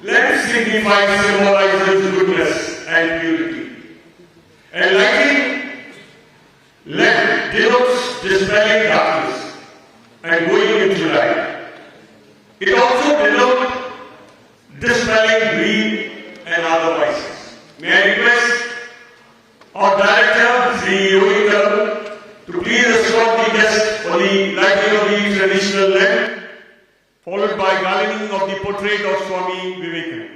Lamp signifies, symbolizes goodness and purity. And lighting, lamp denotes dispelling darkness and going into light. It also denotes dispelling greed and other vices. May I request our director, Sri Yogi, to please escort the guests for the lighting of the traditional lamp, followed by garlanding of the portrait of Swami Vivekananda.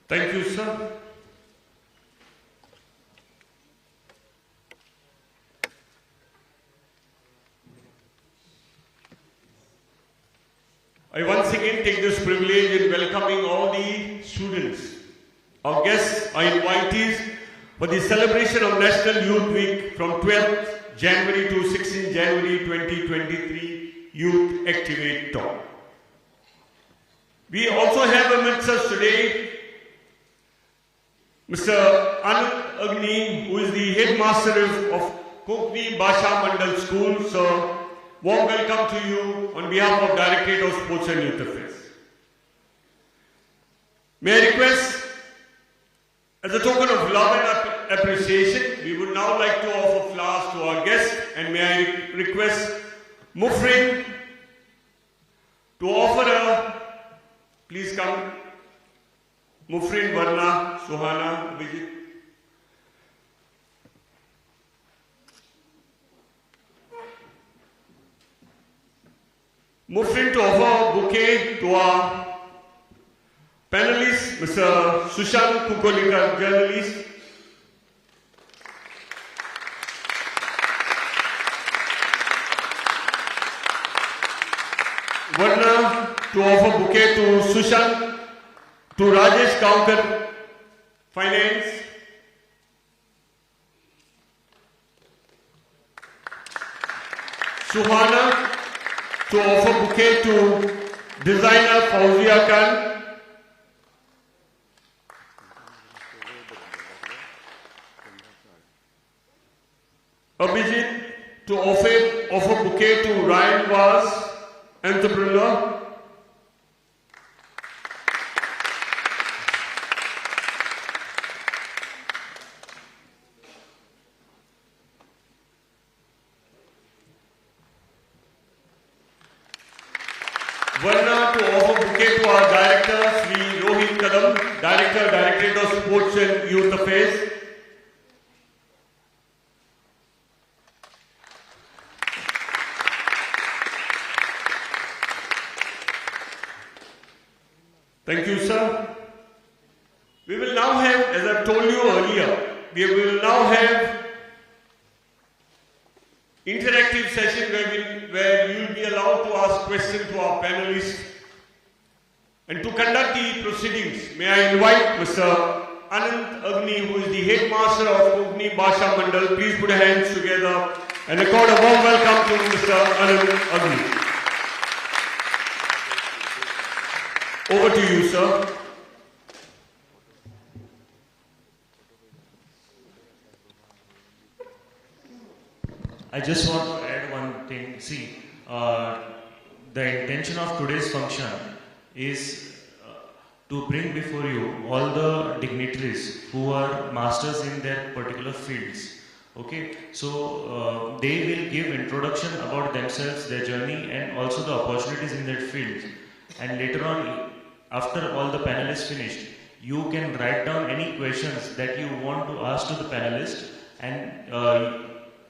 Thank you, sir. I once again take this privilege in welcoming all the students, our guests, our invitees for the celebration of National Youth Week from 12th January to 16th January 2023 Youth Activate Talk. We also have amongst us today Mr. Anand Agni, who is the headmaster of Konkani Bhasha Mandal School. So, warm welcome to you on behalf of Directorate of Sports and Youth Affairs. May I request, as a token of love and appreciation, we would now like to offer flowers to our guests, and may I request Mufrin to offer a, please come, Mufrin, Varna, Suhana, Vijit. Mufrin to offer a bouquet to our panelists, Mr. Sushant Kukolika, journalist. Varna to offer bouquet to Sushant. To Rajesh Kaukar, Finance. Suhana to offer bouquet to designer Fauzia Khan. Abhijit to offer bouquet to Ryan Vaz, entrepreneur. Varna to offer bouquet to our director, Sri Rohit Kadam, Director, Directorate of Sports and Youth Affairs. Thank you, sir. We will now have, as I told you earlier, we will now have interactive session where you will be allowed to ask questions to our panelists. And to conduct the proceedings, may I invite Mr. Anand Agni, who is the headmaster of Konkani Bhasha Mandal. Please put your hands together and accord a warm welcome to Mr. Anand Agni. Over to you, sir. I just want to add one thing. See, the intention of today's function is to bring before you all the dignitaries who are masters in their particular fields. Okay, so they will give introduction about themselves, their journey, and also the opportunities in their field. And later on, after all the panelists finished, you can write down any questions that you want to ask to the panelist, and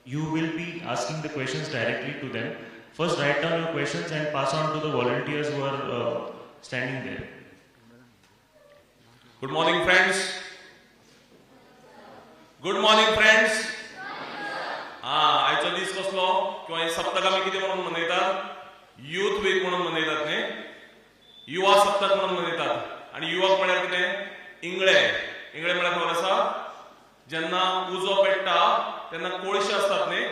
you will be asking the questions directly to them. First, write down your questions and pass on to the volunteers who are standing there. Good morning, friends. Good morning, friends. आयचो दीस कसलो किंवा हे सप्तक आमी कितें म्हणून मनयतात youth week म्हणून मनयतात न्ही युवा सप्तक म्हणून मनयतात आणि युवक म्हळ्यार कितें इंगळे इंगळे म्हळ्यार खबर आसा जेन्ना उजो पेट्टा तेन्ना कोळशे असतात न्ही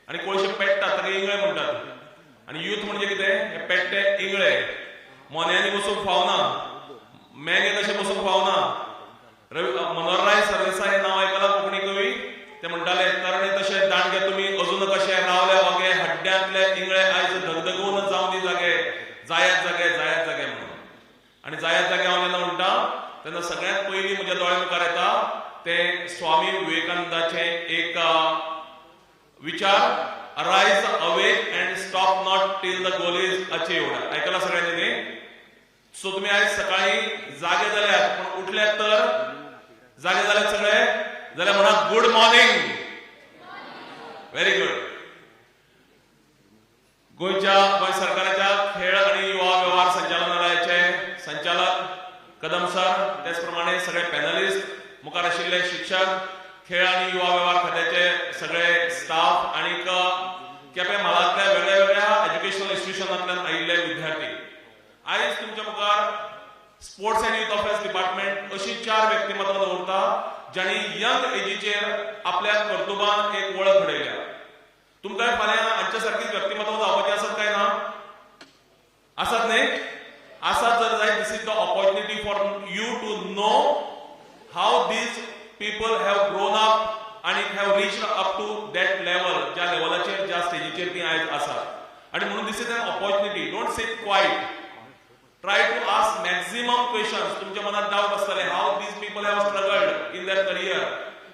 आणि कोळशे पेट्टात ताका इंगळे म्हणटात आणि यूथ म्हणजे कितें हे पेट्टे इंगळे मोन्यांनी बसूंक फावना मेंगे कशे बसूंक फावना मनोहरराय सरदेसाय हे नांव आयकलां कोंकणी कवी ते म्हणटाले तरणे तशे दांडगे तुमी अजून कशे रावले वागे हड्ड्यांतले इंगळे आयज धगधगून जावन दी जागे जायत जागे म्हणून आणि जायत जागे हांव जेन्ना म्हणटा तेन्ना सगळ्यांत पयलीं म्हज्या दोळ्या मुखार येता ते स्वामी विवेकानंदाचे एक विचार arise awake and stop not till the goal is achieved आयकलां सगळ्यांनी न्ही सो तुम्ही आज सकाळी जागे जाल्यात पण उठल्यात तर जागे जाल्यात सगळे जाल्यार म्हणा गुड मॉर्निंग व्हेरी गुड गोय सरकाराच्या खेळ आणि युवा व्यवहार संचालनालयाचे संचालक कदम सर त्याच प्रमाणे सगळे पॅनलिस्ट मुखार आशिल्ले शिक्षक खेळ आणि युवा व्यवहार खात्याचे सगळे स्टाफ आणि केपें म्हालांतल्या वेगळ्या वेगळ्या एज्युकेशनल इन्स्टिट्यूशनांतल्यान आयिल्ले विद्यार्थी आयज तुमच्या मुखार sports and youth affairs department अशी 4 व्यक्तिमत्वां दवरता ज्यांनी यंग एजीचेर आपल्या कर्तुबान एक वळख घडयल्या तुमकां फाल्यां हांच्या सारकीच व्यक्तिमत्व जावपाचें आसत काय ना आसत न्ही आसत जर जायत this is the opportunity for you to know how these people have grown up आणि have reached up to that level ज्या लेवलाचेर ज्या स्टेजीचेर ती आयज आसात आणि म्हणून this is an opportunity don't sit quiet try to ask maximum questions तुमच्या मनात डाउट असतले how these people have struggled in their career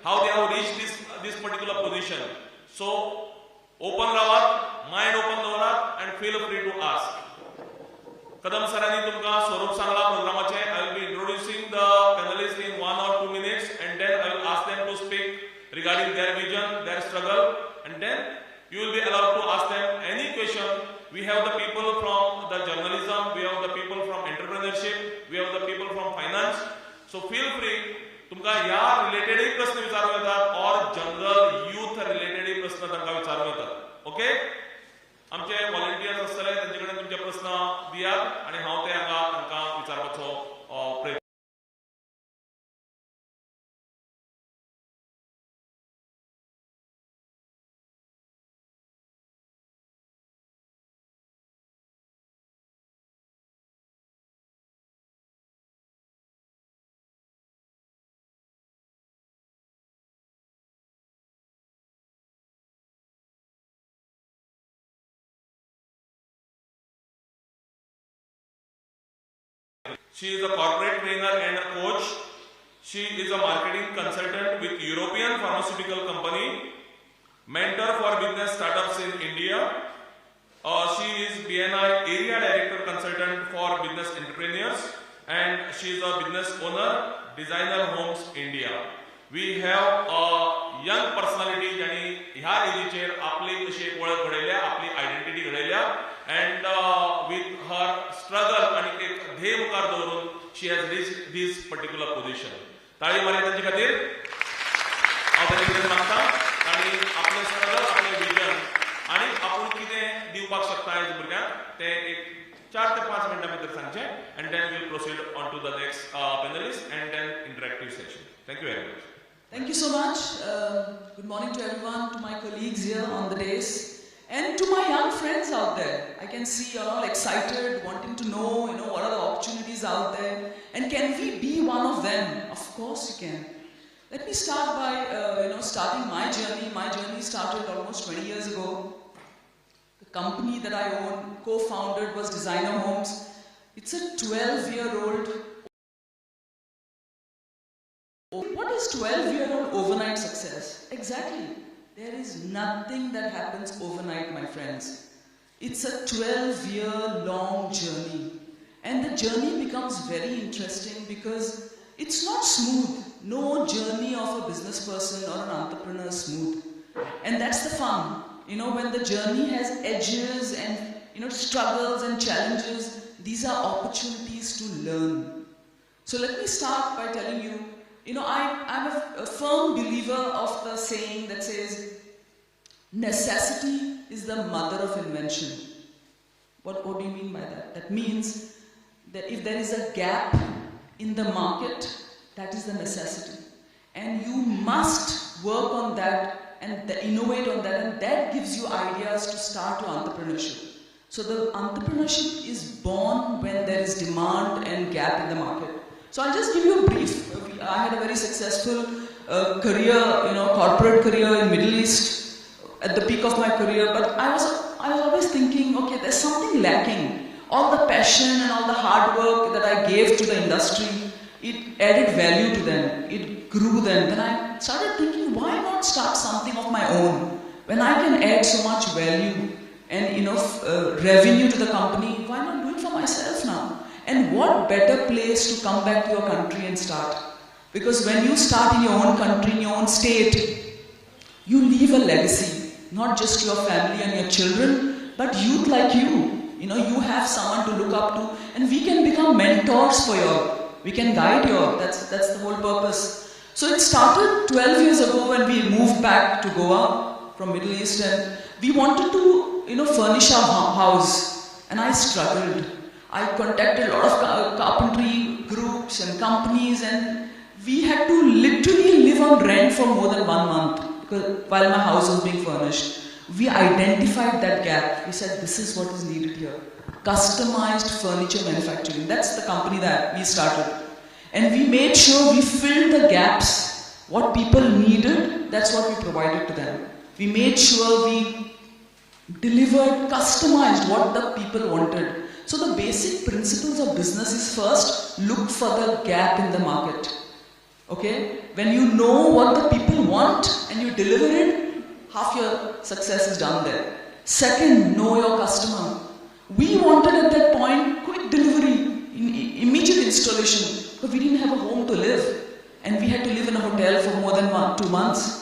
how they have reached this particular position so open रावात mind open दवरात and feel free to ask कदम सरांनी तुमका स्वरूप Sangla प्रोग्रामाचे I will be introducing the panelists in 1 or 2 minutes and then I will ask them to speak regarding their vision their struggle and then you will be allowed to ask them any question we have the people from the journalism we have the people from entrepreneurship we have the people from finance so feel free तुमका या related प्रश्न विचारू येतात और जंगल youth related प्रश्न तांका विचारू येतात ओके आमचे व्हॉलंटियर्स असतले त्यांचे कडेन तुमचे प्रश्न दियात आणि हांव ते हांगा तांका विचारपाचो प्रयत्न She is a corporate trainer and a coach. She is a marketing consultant with European pharmaceutical company, mentor for business startups in India. She is BNI area director consultant for business entrepreneurs and she is a business owner, Designer Homes India. We have a young personality ज्यांनी ह्या एजीचेर आपली अशी एक वळख घडयल्या आपली identity घडयल्या and with her struggle आणि एक ध्येय मुखार दवरून she has reached this particular position. ताळी मारया तांचे खातीर हांव तांचे कडेन मागता आणि आपले स्ट्रगल आपले विजन आणि आपूण कितें दिवपाक शकता ह्या भुरग्यांक ते एक 4 ते 5 मिनिटां भितर सांगचे and then we'll proceed on to the next panelist and then interactive session. Thank you very much. Thank you so much. Good morning to everyone, to my colleagues here on the dais, and to my young friends out there. I can see you're all excited, wanting to know, what are the opportunities out there, and can we be one of them? Of course you can. Let me start by, starting my journey. My journey started almost 20 years ago. The company that I own, co-founded, was Designer Homes. It's a 12-year-old. What is 12-year-old overnight success? Exactly. There is nothing that happens overnight, my friends. It's a 12-year-long journey. And the journey becomes very interesting because it's not smooth. No journey of a business person or an entrepreneur is smooth. And that's the fun. You know, when the journey has edges and, struggles and challenges, these are opportunities to learn. So let me start by telling you, I'm a firm believer of the saying that says, necessity is the mother of invention. What do you mean by that? That means that if there is a gap in the market, that is the necessity. And you must work on that and innovate on that, and that gives you ideas to start your entrepreneurship. So the entrepreneurship is born when there is demand and gap in the market. So I'll just give you a brief. I had a very successful career, corporate career in Middle East at the peak of my career, but I was always thinking, okay, there's something lacking. All the passion and all the hard work that I gave to the industry, it added value to them, it grew them. Then I started thinking, why not start something of my own? When I can add so much value and revenue to the company, why not do it for myself now? And what better place to come back to your country and start? Because when you start in your own country, in your own state, you leave a legacy, not just to your family and your children, but youth like you. You have someone to look up to, and we can become mentors for you. We can guide you. That's the whole purpose. So it started 12 years ago when we moved back to Goa from Middle East, and we wanted to, furnish our house, and I struggled. I contacted a lot of carpentry groups and companies, and we had to literally live on rent for more than 1 month while my house was being furnished. We identified that gap. We said, this is what is needed here. Customized furniture manufacturing. That's the company that we started. And we made sure we filled the gaps. What people needed, that's what we provided to them. We made sure we delivered, customized what the people wanted. So the basic principles of business is first, look for the gap in the market. Okay? When you know what the people want and you deliver it, half your success is done there. Second, know your customer. We wanted at that point quick delivery, immediate installation, but we didn't have a home to live, and we had to live in a hotel for more than 2 months.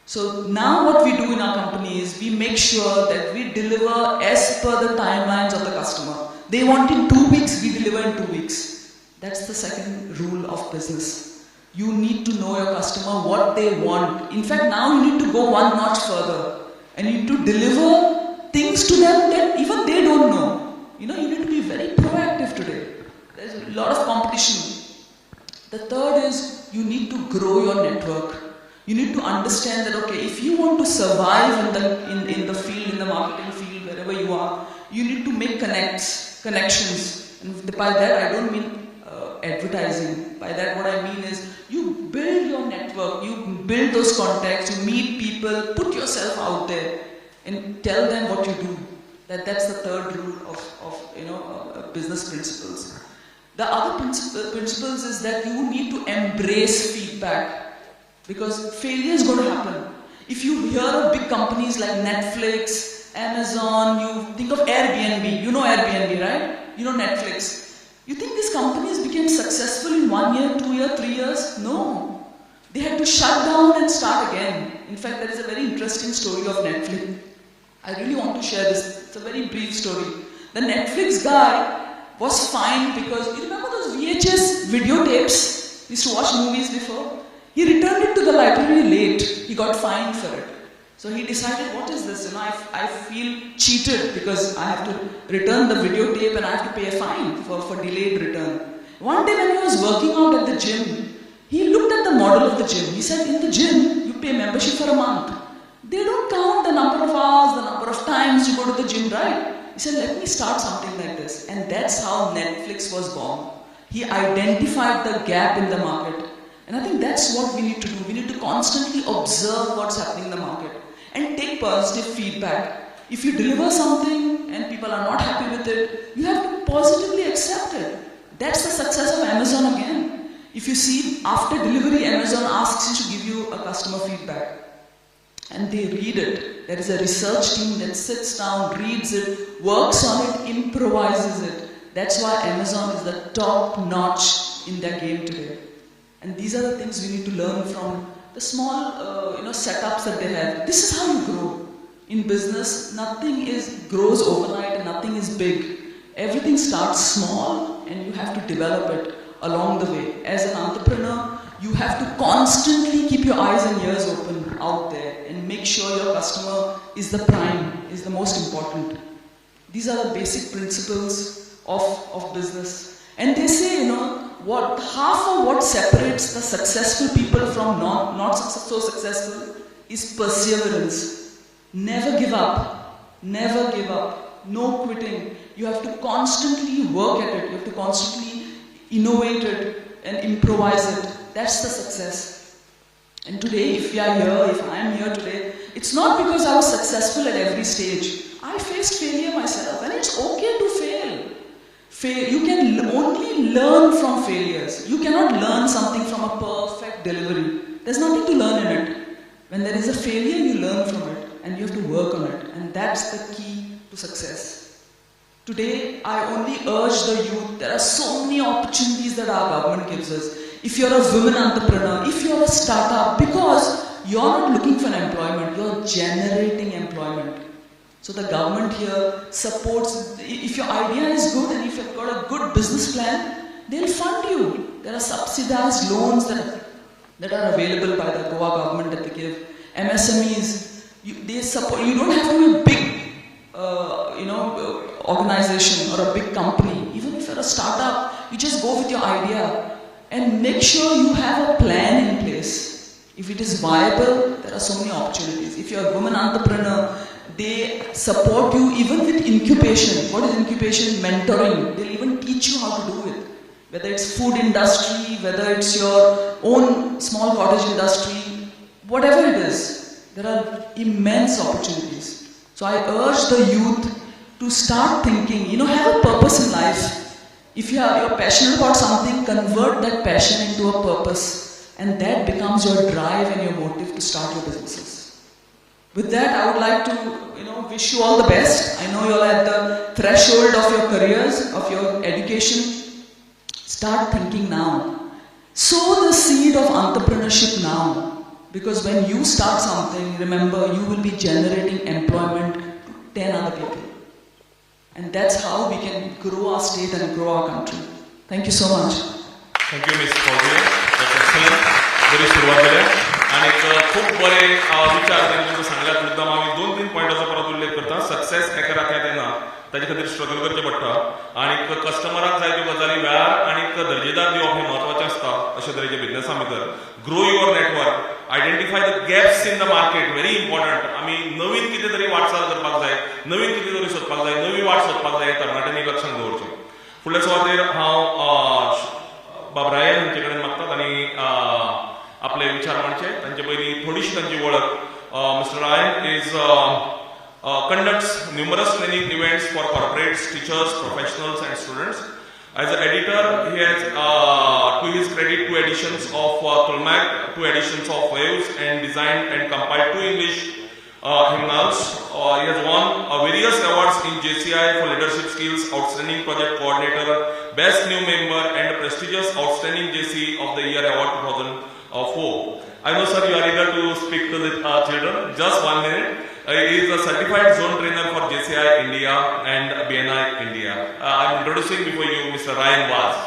So now what we do in our company is we make sure that we deliver as per the timelines of the customer. They want in 2 weeks, we deliver in 2 weeks. That's the second rule of business. You need to know your customer, what they want. In fact, now you need to go one notch further. And you need to deliver things to them that even they don't know. You need to be very proactive today. There's a lot of competition. The third is you need to grow your network. You need to understand that, okay, if you want to survive in the field, in the marketing field, wherever you are, you need to make connections. And by that, I don't mean advertising. By that, what I mean is you build your network, you build those contacts, you meet people, put yourself out there and tell them what you do. That's the third rule of business principles. The other principles is that you need to embrace feedback, because failure is going to happen. If you hear of big companies like Netflix, Amazon, you think of Airbnb. You know Airbnb, right? You know Netflix. You think these companies became successful in 1 year, 2 years, 3 years? No. They had to shut down and start again. In fact, there is a very interesting story of Netflix. I really want to share this. It's a very brief story. The Netflix guy was fined because, you remember those VHS videotapes? We used to watch movies before. He returned it to the library late. He got fined for it. So he decided, what is this? I feel cheated because I have to return the videotape and I have to pay a fine for delayed return. One day when he was working out at the gym, he looked at the model of the gym. He said, in the gym, you pay membership for a month. They don't count the number of hours, the number of times you go to the gym, right? He said, let me start something like this. And that's how Netflix was born. He identified the gap in the market. And I think that's what we need to do. We need to constantly observe what's happening in the market and take positive feedback. If you deliver something and people are not happy with it, you have to positively accepted. That's the success of Amazon again. If you see, after delivery, Amazon asks you to give you a customer feedback. And they read it. There is a research team that sits down, reads it, works on it, improvises it. That's why Amazon is the top notch in their game today. And these are the things we need to learn from the small setups that they have. This is how you grow. In business, nothing grows overnight and nothing is big. Everything starts small and you have to develop it along the way. As an entrepreneur, you have to constantly keep your eyes and ears open out there and make sure your customer is the prime, is the most important. These are the basic principles of business. And they say, half of what separates the successful people from not so successful is perseverance. Never give up. Never give up. No quitting. You have to constantly work at it. You have to constantly innovate it and improvise it. That's the success. And today, if we are here, if I am here today, it's not because I was successful at every stage. I faced failure myself, and it's okay to fail. You can only learn from failures. You cannot learn something from a perfect delivery. There's nothing to learn in it. When there is a failure, you learn from it, and you have to work on it. And that's the key to success. Today, I only urge the youth, there are so many opportunities that our government gives us. If you're a women entrepreneur, if you're a startup, because you're not looking for employment, you're generating employment. So the government here supports, if your idea is good and if you've got a good business plan, they'll fund you. There are subsidized loans that are available by the Goa government that they give. MSMEs, they support, you don't have to be a big organization or a big company. Even if you're a startup, you just go with your idea and make sure you have a plan in place. If it is viable, there are so many opportunities. If you're a woman entrepreneur, they support you even with incubation. What is incubation? Mentoring. They'll even teach you how to do it. Whether it's food industry, whether it's your own small cottage industry, whatever it is, there are immense opportunities. So I urge the youth to start thinking, have a purpose in life. If you're passionate about something, convert that passion into a purpose. And that becomes your drive and your motive to start your businesses. With that, I would like to, wish you all the best. I know you're at the threshold of your careers, of your education. Start thinking now. Sow the seed of entrepreneurship now. Because when you start something, remember, you will be generating employment to 10 other people. And that's how we can grow our state and grow our country. Thank you so much. Thank you, Ms. Paudie. That's excellent. Very सुरुवात केल्या आणि खूप बरे विचार त्यांनी सांगल्यात. मुद्दाम आम्ही 2-3 पॉइंटांचा परत उल्लेख करता. सक्सेस एका राख्यात येना ताजे खातीर स्ट्रगल करचें पडटा आणि कस्टमराक जाय त्यो गजाली वेळार आणि दर्जेदार दिवप हें म्हत्वाचें आसता अशे तरेचे बिझनेसा भितर. Grow your network, identify the gaps in the market, very important. आमी नवीन कितें तरी वाटचाल करपाक जाय, नवीन कितें तरी सोदपाक जाय, नवी वाट सोदपाक जाय, तरणाट्यांनी लक्षात दवरचें. फुडल्या सुवातेर हांव बाबरायन हांचे कडेन मागतात आनी आपले विचार मांडचे. तांचे पयलीं थोडीशी तांची वळख. Mister Ryan is conducts numerous training events for corporates, teachers, professionals and students. As an editor, he has, to his credit, 2 editions of Tulmak, 2 editions of Waves, and designed and compiled 2 English hymnals. He has won various awards in JCI for leadership skills, outstanding project coordinator, best new member, and a prestigious outstanding JC of the year award 2004. I know, sir, you are eager to speak to the children. Just 1 minute. He is a certified zone trainer for JCI India and BNI India. I am introducing before you Mr. Ryan Vaz.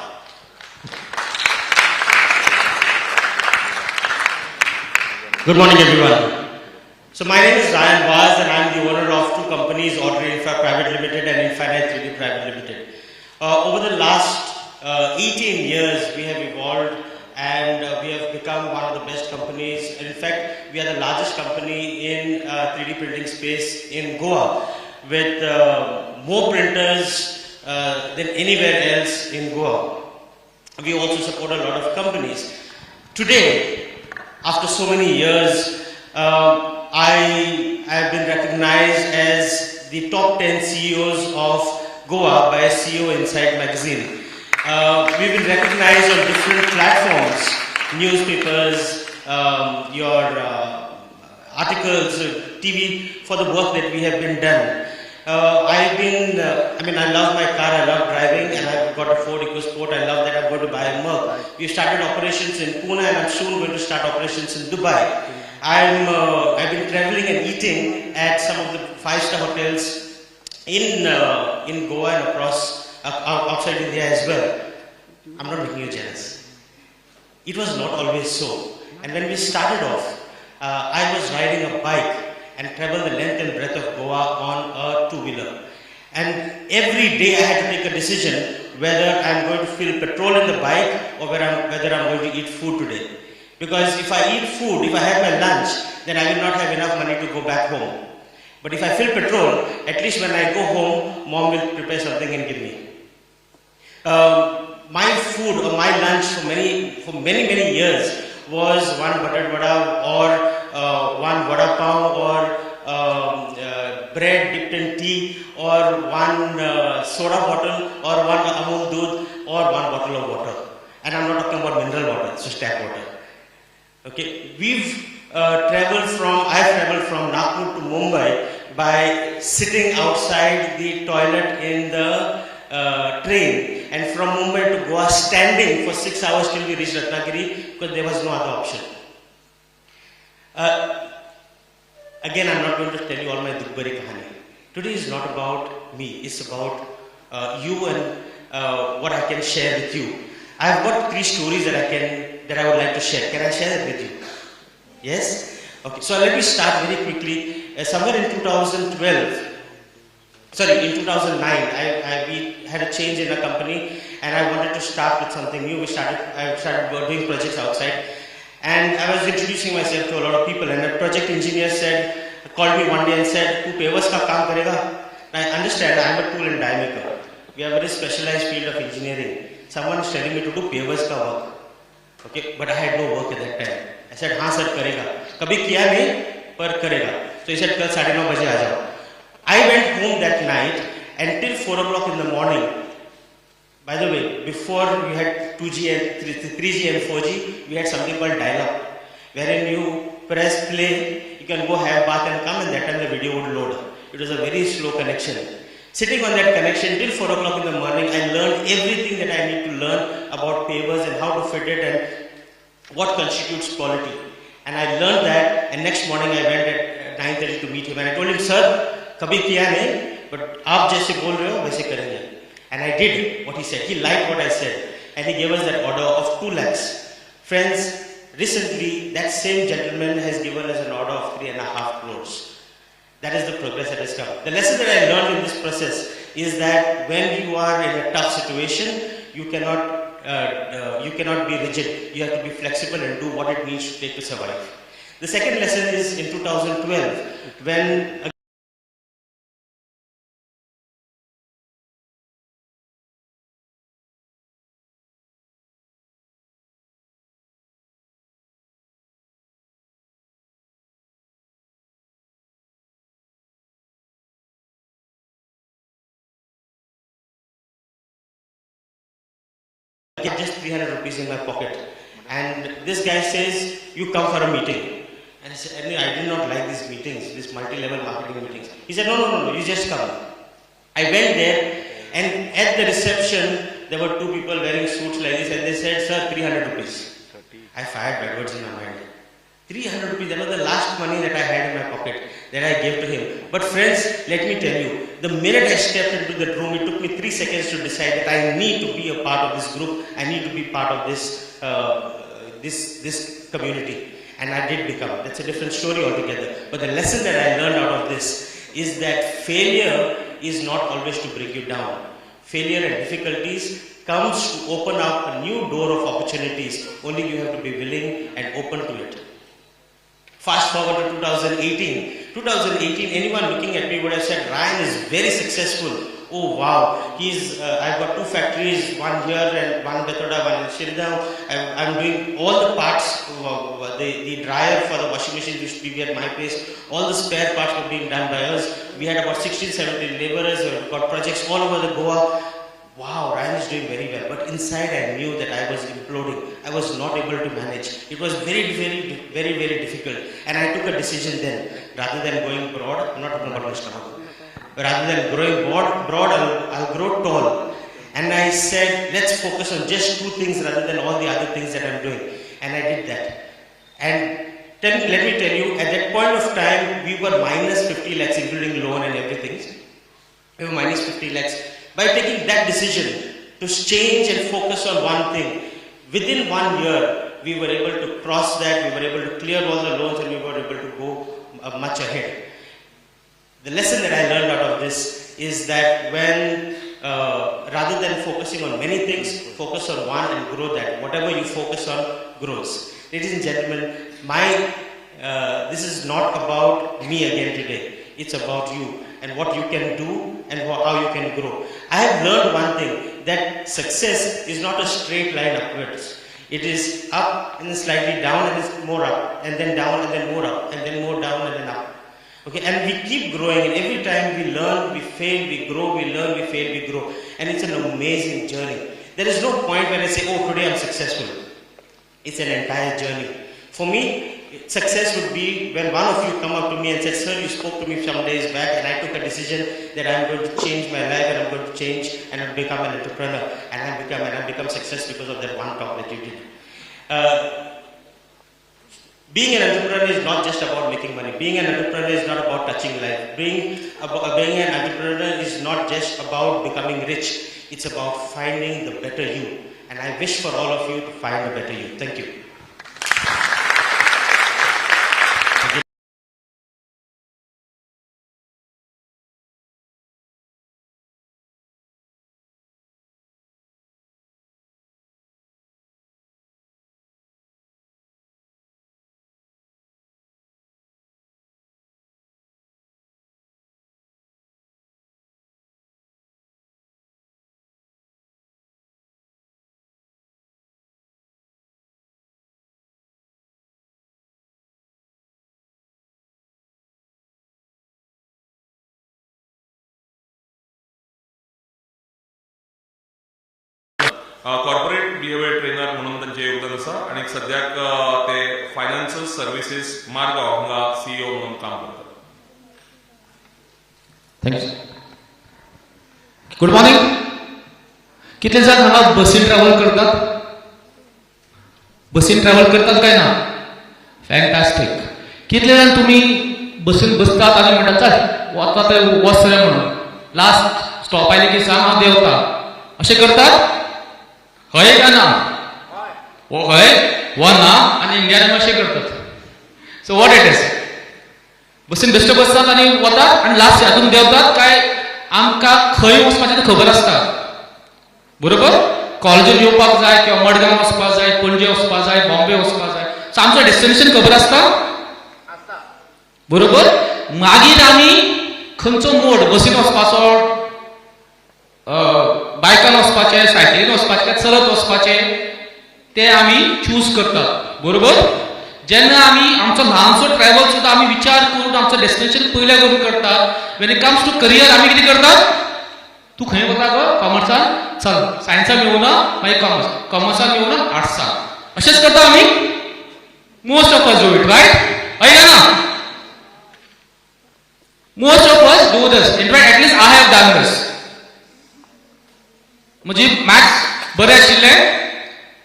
Good morning, everyone. So my name is Ryan Vaz and I am the owner of 2 companies, Order Infra Private Limited and Infinite 3D Private Limited. Over the last 18 years, we have evolved and we have become one of the best companies. In fact, we are the largest company in 3D printing space in Goa with more printers than anywhere else in Goa. We also support a lot of companies. Today, after so many years, I have been recognized as the top 10 CEOs of Goa by a CEO Inside magazine. We've been recognized on different platforms, newspapers, your articles, TV, for the work that we have been done. I love my car, I love driving, and I've got a Ford EcoSport. I love that. I'm going to buy a Merc. We started operations in Pune, and I'm soon going to start operations in Dubai. I've been traveling and eating at some of the 5-star hotels in Goa and across outside India as well. I'm not making you jealous. It was not always so. And when we started off, I was riding a bike and traveled the length and breadth of Goa on a two-wheeler. And every day I had to take a decision whether I'm going to fill petrol in the bike or whether I'm going to eat food today. Because if I eat food, if I have my lunch, then I will not have enough money to go back home. But if I fill petrol, at least when I go home, mom will prepare something and give me. My food or my lunch for many years was one buttered vada or one vada pav or bread dipped in tea or one soda bottle or one Amul Doodh or one bottle of water. And I'm not talking about mineral water, it's just tap water. Okay, I've traveled from Nagpur to Mumbai by sitting outside the toilet in the train, and from Mumbai to Goa standing for 6 hours till we reached Ratnagiri because there was no other option. Again, I'm not going to tell you all my Dukhbari kahani. Today is not about me, it's about you and what I can share with you. I've got 3 stories that I would like to share. Can I share that with you? Yes? Okay, so let me start very quickly. Somewhere in 2009, we had a change in a company and I wanted to start with something new. I started doing projects outside, and I was introducing myself to a lot of people, and a project engineer called me one day and said, "Tu pavers ka kaam karega?" I understand, I am a tool and die maker. We have a very specialized field of engineering. Someone is telling me to do pavers ka work. Okay, but I had no work at that time. I said, "हाँ sir, करेगा." कभी किया नहीं, पर करेगा. So he said, "कल 9:30 बजे आ जाओ." I went home that night and till 4 o'clock in the morning. By the way, before we had 2G and 3G and 4G, we had something called dial-up, wherein you press play, you can go have bath and come, and that time the video would load. It was a very slow connection. Sitting on that connection till 4 o'clock in the morning, I learned everything that I need to learn about pavers and how to fit it and what constitutes quality. And I learned that, and next morning I went at 9:30 to meet him, and I told him, "Sir, kabhi kiya nahi, but aap jaise bol rahe ho, waise karenge." And I did what he said. He liked what I said, and he gave us that order of 2 lakhs. Friends, recently that same gentleman has given us an order of 3.5 crores. That is the progress that has come. The lesson that I learned in this process is that when you are in a tough situation, you cannot be rigid. You have to be flexible and do what it needs to take to survive. The second lesson is in 2012, when I get just 300 rupees in my pocket, and this guy says, "You come for a meeting." And I said, "I did not like these meetings, these multi-level marketing meetings." He said, No, you just come." I went there, and at the reception, there were 2 people wearing suits like this, and they said, "Sir, 300 rupees. I fired bad words in my mind. 300 rupees, that was the last money that I had in my pocket that I gave to him. But friends, let me tell you, the minute I stepped into that room, it took me 3 seconds to decide that I need to be a part of this group, I need to be part of this community. And I did become. That's a different story altogether. But the lesson that I learned out of this is that failure is not always to bring you down. Failure and difficulties comes to open up a new door of opportunities. Only you have to be willing and open to it. Fast forward to 2018. 2018, anyone looking at me would have said, "Ryan is very successful. oh wow, I've got 2 factories, one here and one Betoda, one in Shirgaon. I'm doing all the parts, the dryer for the washing machine used to be at my place. All the spare parts were being done by us. We had about 16, 17 laborers. We've got projects all over the Goa. Wow, Ryan is doing very well. But inside I knew that I was imploding. I was not able to manage. It was very, very difficult. And I took a decision then. Rather than going broad, I'm not talking about my stomach. Rather than growing broad, I'll grow tall. And I said, let's focus on just 2 things rather than all the other things that I'm doing. And I did that. And let me tell you, at that point of time, we were minus 50 lakhs, including loan and everything. We were minus 50 lakhs. By taking that decision to change and focus on one thing, within 1 year, we were able to cross that, we were able to clear all the loans, and we were able to go much ahead. The lesson that I learned out of this is that when, rather than focusing on many things, focus on one and grow that. Whatever you focus on grows. Ladies and gentlemen, this is not about me again today. It's about you and what you can do and how you can grow. I have learned one thing, that success is not a straight line upwards. It is up and then slightly down and then more up, and then down and then more up, and then more down and then up. Okay, and we keep growing, and every time we learn, we fail, we grow, we learn, we fail, we grow. And it's an amazing journey. There is no point where I say, oh, today I'm successful. It's an entire journey. For me, success would be when one of you come up to me and said, sir, you spoke to me some days back and I took a decision that I'm going to change my life and I'm going to change and I'll become an entrepreneur and I've become success because of that one talk that you did. Being an entrepreneur is not just about making money. Being an entrepreneur is not about touching life. Being an entrepreneur is not just about becoming rich. It's about finding the better you. And I wish for all of you to find a better you. Thank you. Corporate behaviour trainer म्हणून त्यांचे योगदान आसा आणि सद्याक ते financial services Margao हांगा CEO म्हणून काम करतात. थँक्यू. Good morning. कितले जाण हांगा बसीन ट्रॅव्हल करतात? बसीन ट्रॅव्हल करतात काय ना? फॅन्टास्टिक. कितले जाण तुम्ही बसीन बसतात आणि म्हणटात चल वता ते वचरे म्हणून लास्ट स्टॉप आयले की सांग हांव देंवता, अशें करतात? हय का ना? ओ हय व ना. आणि इंडियान अशें करतात. So what it is? बसीन बेश्टे बसतात आणि वतात आणि लास्ट हातून देंवतात काय आमकां खंय वचपाचें तें खबर आसता. बरोबर? कॉलेजीर येवपाक जाय किंवा मडगांव वचपाक जाय, पणजे वचपाक जाय, बॉम्बे वचपाक जाय. सो आमचो डेस्टिनेशन खबर आसता. बरोबर? मागीर आमी खंयचो मोड बसीन वचपाचो, बायकान वचपाचें, सायकलीन वचपाचें, चलत वचपाचें तें आमी चूज करतात. बरोबर? जेन्ना आमी आमचो ल्हानसो ट्रॅव्हल सुद्दां आमी विचार करून आमचो डेस्टिनेशन पयल्या करून करतात. When it comes to career आमी कितें करतात? तूं खंय वता गो? कॉमर्सान? चल सायन्सान येवना मागीर कॉमर्सान येवना आर्ट्सान. अशेंच करता आमी. Most of us do it, right? हय का ना? Most of us do this. In fact at least I have done this. म्हणजे मॅथ्स बरें आशिल्लें.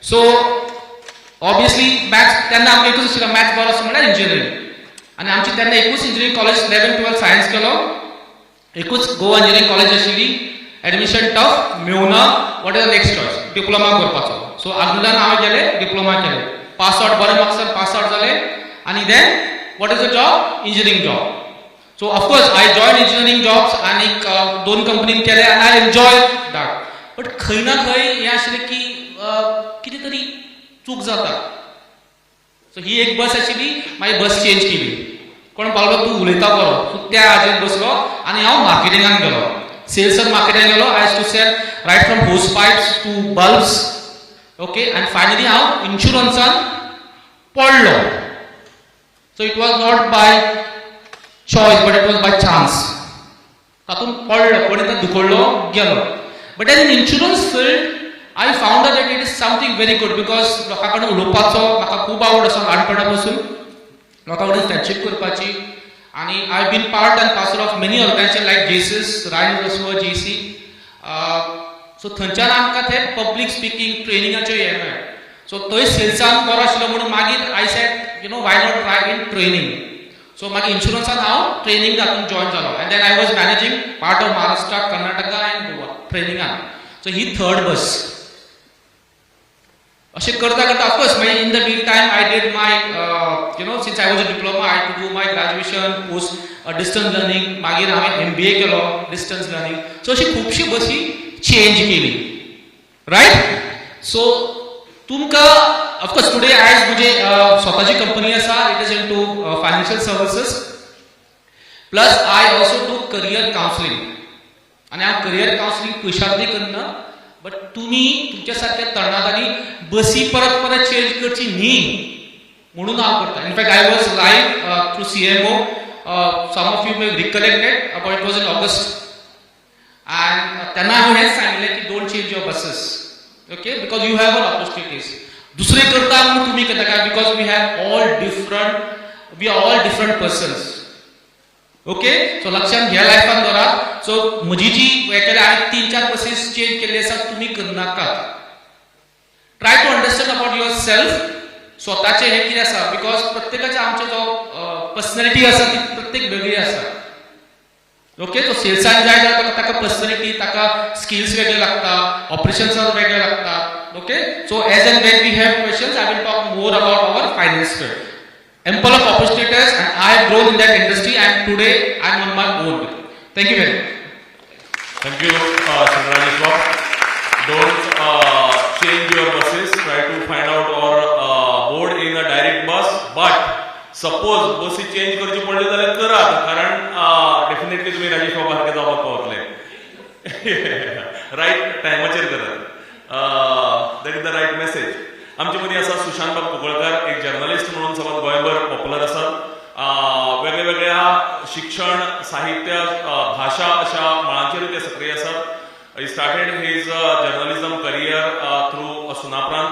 सो ऑब्वियसली मॅथ्स तेन्ना आमकां एकूच आशिल्लो मॅथ्स बरो आसा म्हणल्यार इंजिनियरींग. आनी आमची तेन्ना एकूच इंजिनियरींग कॉलेज 11-12 सायन्स केलो. एकूच गोवा इंजिनियरींग कॉलेज आशिल्ली. एडमिशन टफ मेवना. What is the next choice? Diploma करपाचो. सो आगोंदल्यान हांवें गेलें डिप्लोमा केलें. पास आउट बरें मार्क्सान पास आउट जालें. आनी then what is the job? Engineering job. So of course I join engineering jobs आनी 2 कंपनीन केले आनी आय एन्जॉय दॅट. बट खंय ना खंय हें आशिल्लें की कितें तरी चूक जाता. सो ही एक बस आशिल्ली. मागीर बस चेंज केली. कोण पावलो तूं उलयता बरो. सो त्या हाजेर बसलो आनी हांव मार्केटिंगान गेलो. Sales and marketing गेलो. I used to sell right from hose pipes to bulbs. Okay, and finally हांव insurancean पडलो. So it was not by choice, but it was by chance. तातून पडलो, कोणी तां दुखडलो गेलो. But as in insurance field, I found out that it is something very good because लोकां कडेन उलोवपाचो म्हाका खूब आवड आसा ल्हानपणा पासून. लोकां कडेन फ्रेंडशीप करपाची. आणि I've been part and parcel of many organizations like Jesus, Ryan Roswa, GC. So थंयच्यान आमकां ते पब्लिक स्पीकिंग ट्रेनिंगाचे हे मेळ्ळे. So थंय सेल्सान बरो आशिल्लो म्हणून मागीर I said, why not try in training? So मागीर इन्शुरन्सान हांव ट्रेनिंग तातूंत जॉइन जालो. And then I was managing part of Maharashtra, Karnataka and Goa ट्रेनिंगान. So he third bus. अशें करता करता ऑफकोर्स मागीर in the mean time I did my since I was a diploma I to do my graduation post distance learning मागीर हांवें MBA केलो distance learning. So अशी खुबशी बसी चेंज केली रायट. सो तुमकां ऑफकोर्स टुडे आयज म्हणजे स्वताची कंपनी आसा. It is into financial services plus I also do career counselling. आनी हांव करियर कावन्सिलींग पयशांनी करना. बट तुम्ही तुमच्या सारख्या तरणाट्यांनी बसी परत परत चेंज करची न्ही म्हणून हांव करता. In fact I was live through CMO. Some of you may recollected about it was in August. And त्यांना हांवें हेंच सांगिल्लें की don't change your basis. Okay, because you have all opportunities. दुसरे करता म्हणून तुम्ही करता काय, because we are all different persons. Okay, so लक्षात घ्या लायफान दवरात. सो म्हजी जी हे केल्या हांवें 3-4 बसीस चेंज केल्ली आसा तुमी करनाकात. Try to understand about yourself. स्वताचे हे कितें आसा बिकॉज प्रत्येकाचे आमचे जो पर्सनॅलिटी आसा ती प्रत्येक वेगळी आसा. ओके, सो सेल्सान जाय जाल्यार ताका पर्सनॅलिटी ताका स्किल्स वेगळे लागता, ऑपरेशन्स वेगळे लागतात. Okay, so as and when we have questions I will talk more about our finance field. Ample of opportunities and I have grown in that industry and today I am on my own. Thank you very much. Thank you, Chandrajeshwar. Don't change your buses. Try to find out or board in a direct bus. But suppose बसी change करची पडली जाल्यार करात, कारण definitely तुम्ही राजेशबाबा सारखे जावपाक पावतले. Right टायमाचेर करात. That is the right message. आमचे मदीं आसा सुशांत कोकळकर, एक जर्नलिस्ट म्हणून समज गोंयभर पॉप्युलर आसात. वेगळ्या वेगळ्या शिक्षण, साहित्य, भाशा अशा मळांचेर ते सक्रीय आसात. He started his journalism career through Sunaparant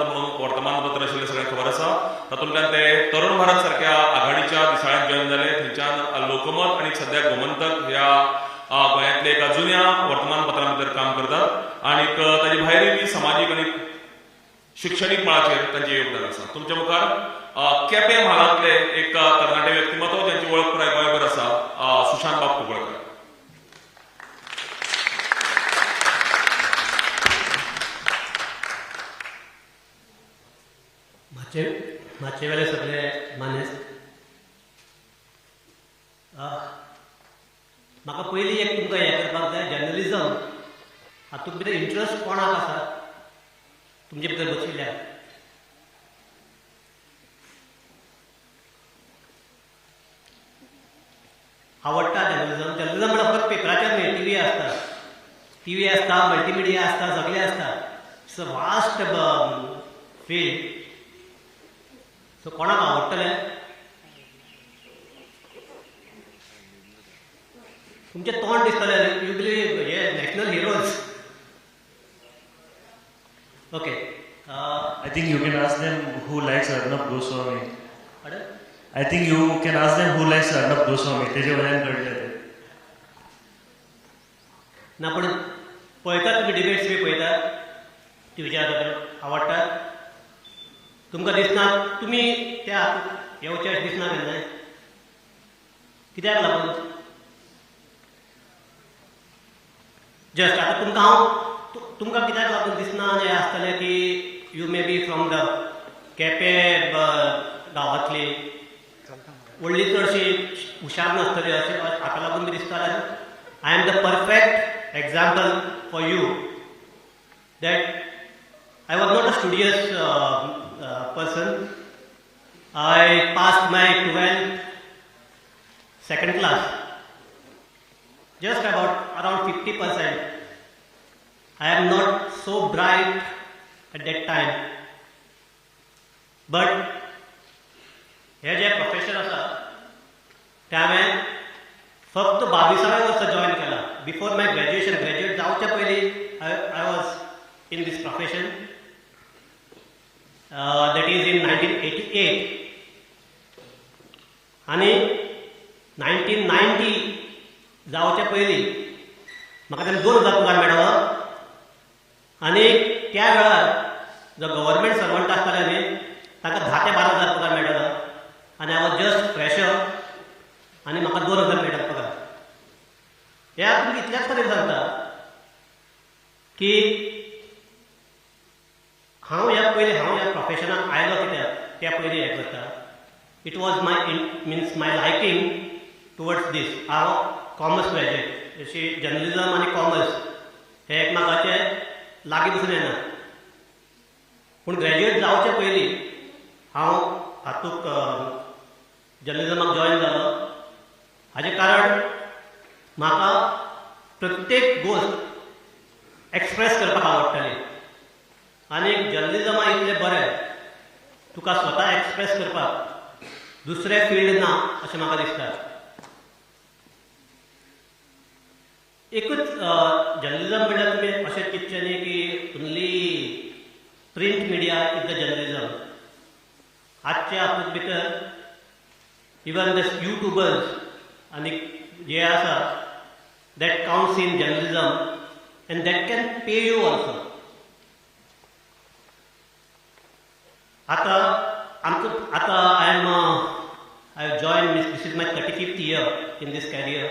म्हणून वर्तमानपत्र आशिल्लें सगळ्यांक खबर आसा. तातूंतल्यान ते तरुण भारत सारख्या आघाडीच्या दिसाळ्यांत जॉइन जाले. थंयच्यान लोकमत आनी सध्या गोमंतक ह्या गोंयांतल्या एका जुन्या वर्तमानपत्रां भितर काम करतात. आनीक ताजे भायरूय बी सामाजीक आनी शिक्षणीक मळाचेर तांचें योगदान आसा. तुमच्या मुखार केपें म्हालांतले एक तरणाटे व्यक्तिमत्व ज्यांची वळख पुराय गोंयभर आसा, सुशांत कोकळकर. मातशे वेळे सगळे मानेस. म्हाका पयलीं एक तुमकां हें करपाक जाय, जर्नलिझम हातूंत भितर इंट्रस्ट कोणाक आसा तुमचे भितर बशिल्ल्यार? आवडटा जर्नलिझम? जर्नलिझम म्हणल्यार फकत पेपराचेर न्ही, टीव्ही आसता, मल्टीमिडिया आसता, सगळें आसता. It's a vast field. So कोणाक आवडटलें? तुमचें तोंड दिसतलें, यू बिलीव हे national heroes. Okay. I think you can ask them who likes Arnab Goswami. I think you can ask them who likes Arnab Goswami. तेजे वयल्यान कळटलें तें. ना पूण पळयतात तुमी डिबेट्स बी पळयतात, टीव्हीचेर आवडटात? तुमकां दिसना तुमी त्या येवचे अशें दिसना केन्नाय? कित्याक लागून? जस्ट आतां तुमकां कित्याक लागून दिसना अशें आसतलें की you may be from the Quepem गांवांतली, व्हडली चडशी हुशार नासतली अशें हाका लागून बी दिसता? I am the perfect example for you that I was not a studious person. I passed my 12th second class just about around 50%. I am not so bright at that time. But हे जे profession आसा ते हांवें फक्त 22व्या वर्सा join केला. Before my graduate जावच्या पयलीं I was in this profession. That is in 1988. आनी 1990 जावच्या पयलीं म्हाका तेन्ना 2000 पगार मेळ्ळो. आनी त्या वेळार जो गव्हर्मेंट सर्वंट आसताले न्ही ताका 10 ते 12,000 पगार मेळ्ळो. आनी हांव वॉज जस्ट फ्रेशर आनी म्हाका 2000 मेळटा पगार. हे तुमकां इतल्याच पर्यंत सांगता की हांव ह्या प्रोफेशनाक आयलो कित्याक त्या पयलीं हें करता. It was my liking towards this. हांव कॉमर्स ग्रॅज्युएट. अशी जर्नलिजम आनी कॉमर्स हे एकमेकाचे लागीं बसून येना. पूण ग्रॅज्युएट जावचे पयलीं हांव हातूंत जर्नलिजमाक जॉइन जालो. हाजें कारण म्हाका प्रत्येक गोश्ट एक्सप्रेस करपाक आवडटाली. आनी जर्नलिजमा इतलें बरें तुका स्वता एक्सप्रेस करपाक दुसरें फिल्ड ना अशें म्हाका दिसता. एकूच जर्नलिजम म्हणल्यार तुमी अशें चिंतचें न्ही की only print media is the journalism. आजच्या हातूंत भितर इवन द यूट्यूबर्स आनी जे आसा that counts in journalism and that can pay you also. आतां I have join this is my 35th year in this career.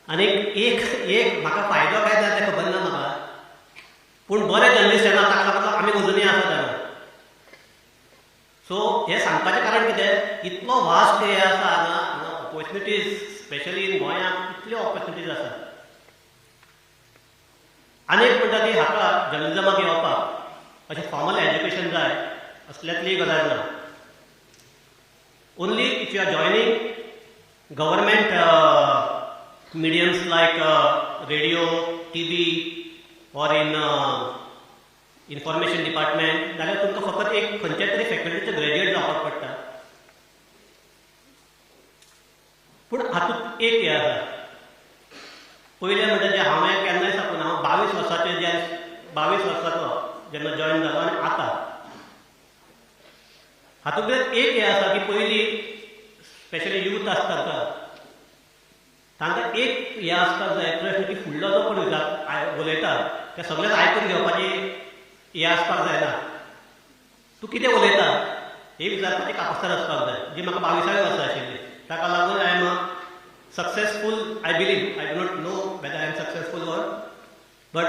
आनी एक म्हाका फायदो काय जाता तें खबर ना म्हाका. पूण बरे जर्नलिस्ट येना ताका लागून आमी अजुनूय आसा जाणा. सो हें सांगपाचें कारण कितें इतलो वास्ट हे आसा हांगा ऑपॉर्च्युनिटीज स्पेशली इन गोंयांत इतल्यो ऑपॉर्च्युनिटीज आसा. आनी एक म्हणटा की हाका जर्नलिजमाक येवपाक अशें फॉर्मल एज्युकेशन जाय असल्यांतली गजाल ना. Only if you are joining government mediums like radio, TV or in information department जाल्यार तुमकां फकत एक खंयच्या तरी फॅकल्टीचो ग्रॅज्युएट जावपाक पडटा. पूण हातूंत एक हें आसा. पयलें म्हणटा जें हांवें केन्नाय साकून हांव 22 वर्साचो जेन्ना जॉइन जालो आनी आतां हातूंत एक हें आसा की पयलीं स्पेशली यूथ आसता तांकां एक हें आसपाक जाय प्रश्न की फुडलो जो कोण उलयता तें सगळेंच आयकून घेवपाची हें आसपाक जायना. तूं कितें उलयता हें विचारपाची कापास्तार आसपाक जाय जी म्हाका 22व्या वर्सा आशिल्ली. ताका लागून I am successful. I believe. I do not know whether I am successful or but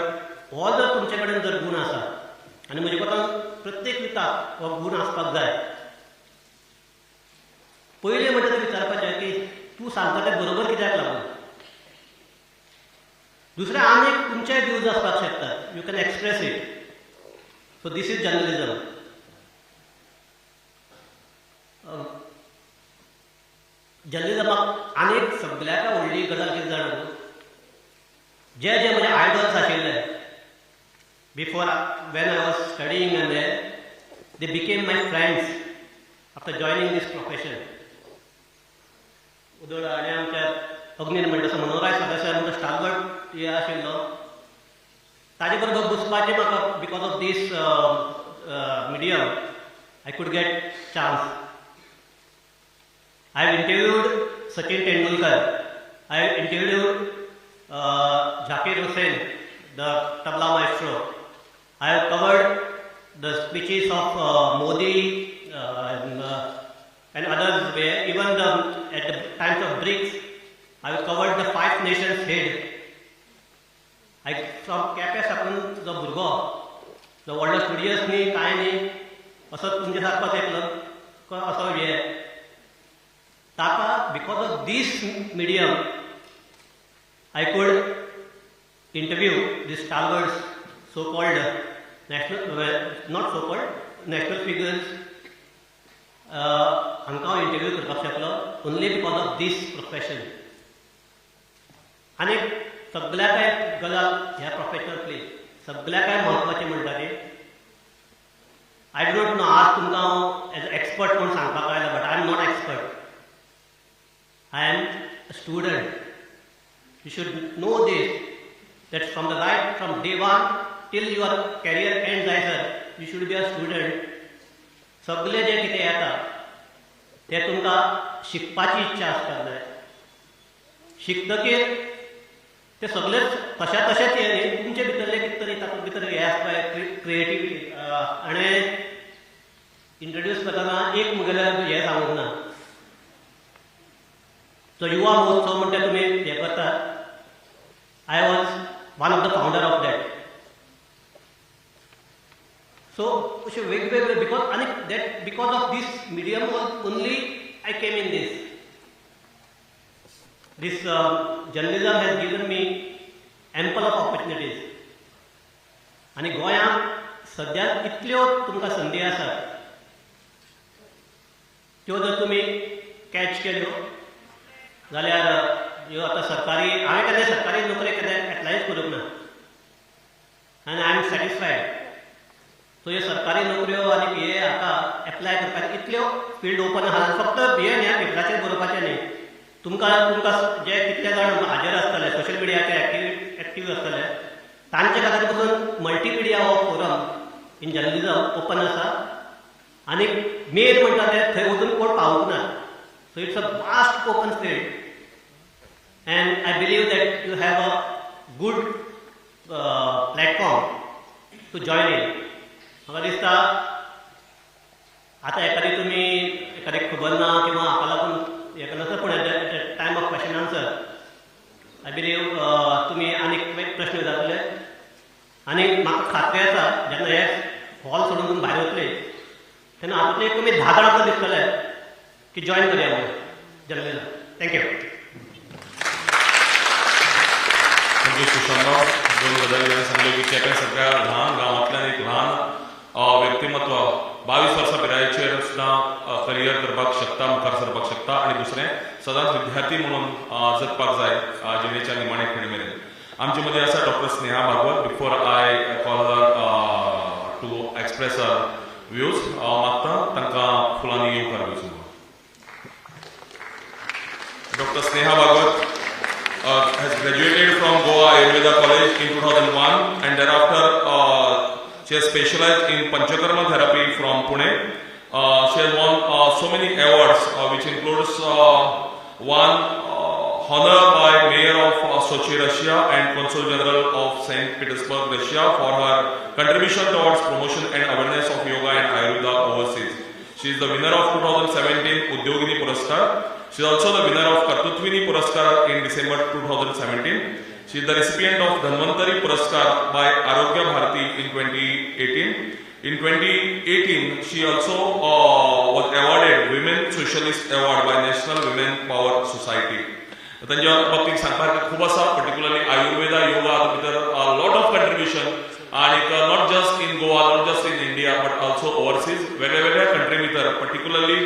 हो जर तुमचे कडेन जर गूण आसा आनी म्हजे कोतान प्रत्येक विताक हो गूण आसपाक जाय. पयलें म्हणटा तें विचारपाचें की तूं सांगता तें बरोबर कित्याक लागून. दुसरें आनी तुमचे व्यूज आसपाक शकतात. You can express it. So this is journalism. जर्नलिजमाक आनी सगळ्याक व्हडली गजाल कितें जाणा जे म्हजे आयडल्स आशिल्ले before when I was studying and they became my friends after joining this profession. उदळ आनी आमच्या अग्नीर म्हणटा तसो मनोहराय सदस्य म्हणटा स्टालवर्ट हे आशिल्लो ताजे बरोबर बसपाचें म्हाका because of this medium I could get chance. I have interviewed Sachin Tendulkar. I have interviewed Zakir Hussain, the tabla maestro. I have covered the speeches of Modi and others. Where even at the times of BRICS, I have covered the 5 nations head. From Quepem साकून जो भुरगो जो व्हडलो studious न्ही कांय न्ही असो तुमचे सारकोच एकलो असो हे ताका because of this medium I could interview these stalwarts, so-called not so-called, national figures. हांकां हांव इंटरव्यू करपाक शकलो only because of this profession. आनी सगळ्या काय गजाल ह्या प्रोफेशनल्सली सगळ्या काय म्हत्वाचें म्हणटा ती आय डोंट नो आज तुमकां हांव एज एक्सपर्ट म्हणून सांगपाक आयला but I am not expert I am a student you should know this that from the right from day one till your career ends जायसर you should be a student सगळे जे कितें येता ते तुमकां शिकपाची इच्छा आसपाक जाय शिकतकीर ते सगळे तशा तशेंच हे न्ही तुमचे भितरले कितें तरी तातूंत भितर हे आसता क्रिएटिविटी आनी इंट्रोड्यूस करतना एक मुगेले हें सांगूंक ना जो युवा महोत्सव म्हणटा तुमी हें करतात I was one of the founder of that. So, because of this medium only I came in this. This journalism has given me ample of opportunities. आणि गोंयांत सद्याक इतल्यो तुमकां संदी आसात त्यो जर तुमी कॅच केल्यो जाल्यार ह्यो आतां सरकारी हांवें केन्ना सरकारी नोकरी केन्ना एप्लायच करूंक ना आनी आय एम सॅटिस्फायड सो ह्यो सरकारी नोकऱ्यो आनी हे हाका एप्लाय करपाक इतल्यो फिल्ड ओपन आसा फक्त हे न्ही पेपराचेर बरोवपाचें न्ही तुमकां जे कितले जाण हाजेर आसतले सोशल मिडियाचेर एक्टीव आसतले तांचे खातीर पसून मल्टीमिडिया हो फोरम इन जर्नलिजम ओपन आसा आनी मेन म्हणटा ते थंय वचून कोण पावूंक ना so it's a vast open field and I believe that you have a good platform to join in. म्हाका दिसता आतां एखादी तुमी एखादी खबर ना किंवा हाका लागून हें करनासतना पूण at the time of question answer I believe तुमी आनीक प्रश्न विचारतले आनी म्हाका खात्री आसा जेन्ना हे हॉल सोडून तुमी भायर वतले तेन्ना हातूंतले कमी 10 जाणां आमकां दिसतले की जॉइन करया म्हणून जर्नलिजम थँक्यू सुशांतराव दोन गजाली सांगले की केपें सगळ्या ल्हान गांवांतल्यान एक ल्हान व्यक्तिमत्व 22 वर्सां पिरायेचेर सुद्दां करियर करपाक शकता मुखार सरपाक शकता आनी दुसरें सदांच विद्यार्थी म्हणून जगपाक जाय जिणेच्या निमाणे खिणे मेरेन आमचे मदीं आसा doctor Sneha Bhagwat before I call her to express her views हांव मागता तांकां फुलांनी येवकार दिवचो doctor Sneha Bhagwat has graduated from Goa Ayurveda College in 2001 and thereafter she has specialized in Panchakarma therapy from Pune. She has won so many awards which includes one honor by Mayor of Sochi, Russia and Consul General of St. Petersburg, Russia for her contribution towards promotion and awareness of yoga and Ayurveda overseas. She is the winner of 2017 Udyogini Puraskar. She is also the winner of Kartutvini Puraskar in December 2017. She is the recipient of Dhanvantari Puraskar by Arogya Bharati in 2018. In 2018, she also was awarded Women Socialist Award by National Women Power Society. तांच्या बाबतींत सांगपाक खूब आसा particularly Ayurveda, yoga भितर a lot of contribution and not just in Goa, not just in India but also overseas वेगळ्या country भितर particularly